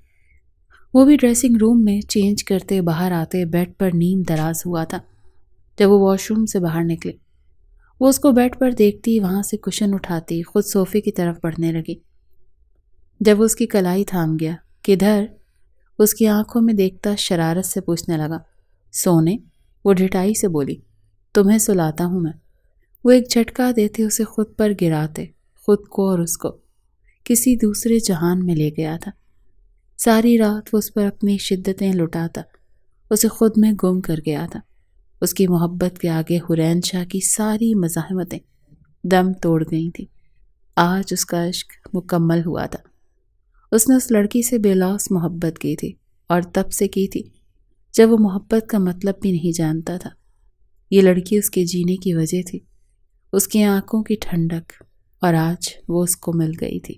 وہ بھی ڈریسنگ روم میں چینج کرتے باہر آتے بیڈ پر نیم دراز ہوا تھا۔ جب وہ واش روم سے باہر نکلے وہ اس کو بیڈ پر دیکھتی وہاں سے کشن اٹھاتی خود صوفے کی طرف بڑھنے لگی۔ جب وہ اس کی کلائی تھام گیا، کدھر؟ اس کی آنکھوں میں دیکھتا شرارت سے پوچھنے لگا۔ سونے؟ وہ ڈھٹائی سے بولی۔ تمہیں سلاتا ہوں میں۔ وہ ایک جھٹکا دیتے اسے خود پر گراتے، خود کو اور اس کو کسی دوسرے جہان میں لے گیا تھا۔ ساری رات وہ اس پر اپنی شدتیں لٹاتا اسے خود میں گم کر گیا تھا۔ اس کی محبت کے آگے حرین شاہ کی ساری مزاحمتیں دم توڑ گئی تھیں۔ آج اس کا عشق مکمل ہوا تھا۔ اس نے اس لڑکی سے بے لوث محبت کی تھی، اور تب سے کی تھی جب وہ محبت کا مطلب بھی نہیں جانتا تھا۔ یہ لڑکی اس کے جینے کی وجہ تھی، اس کی آنکھوں کی ٹھنڈک، اور آج وہ اس کو مل گئی تھی۔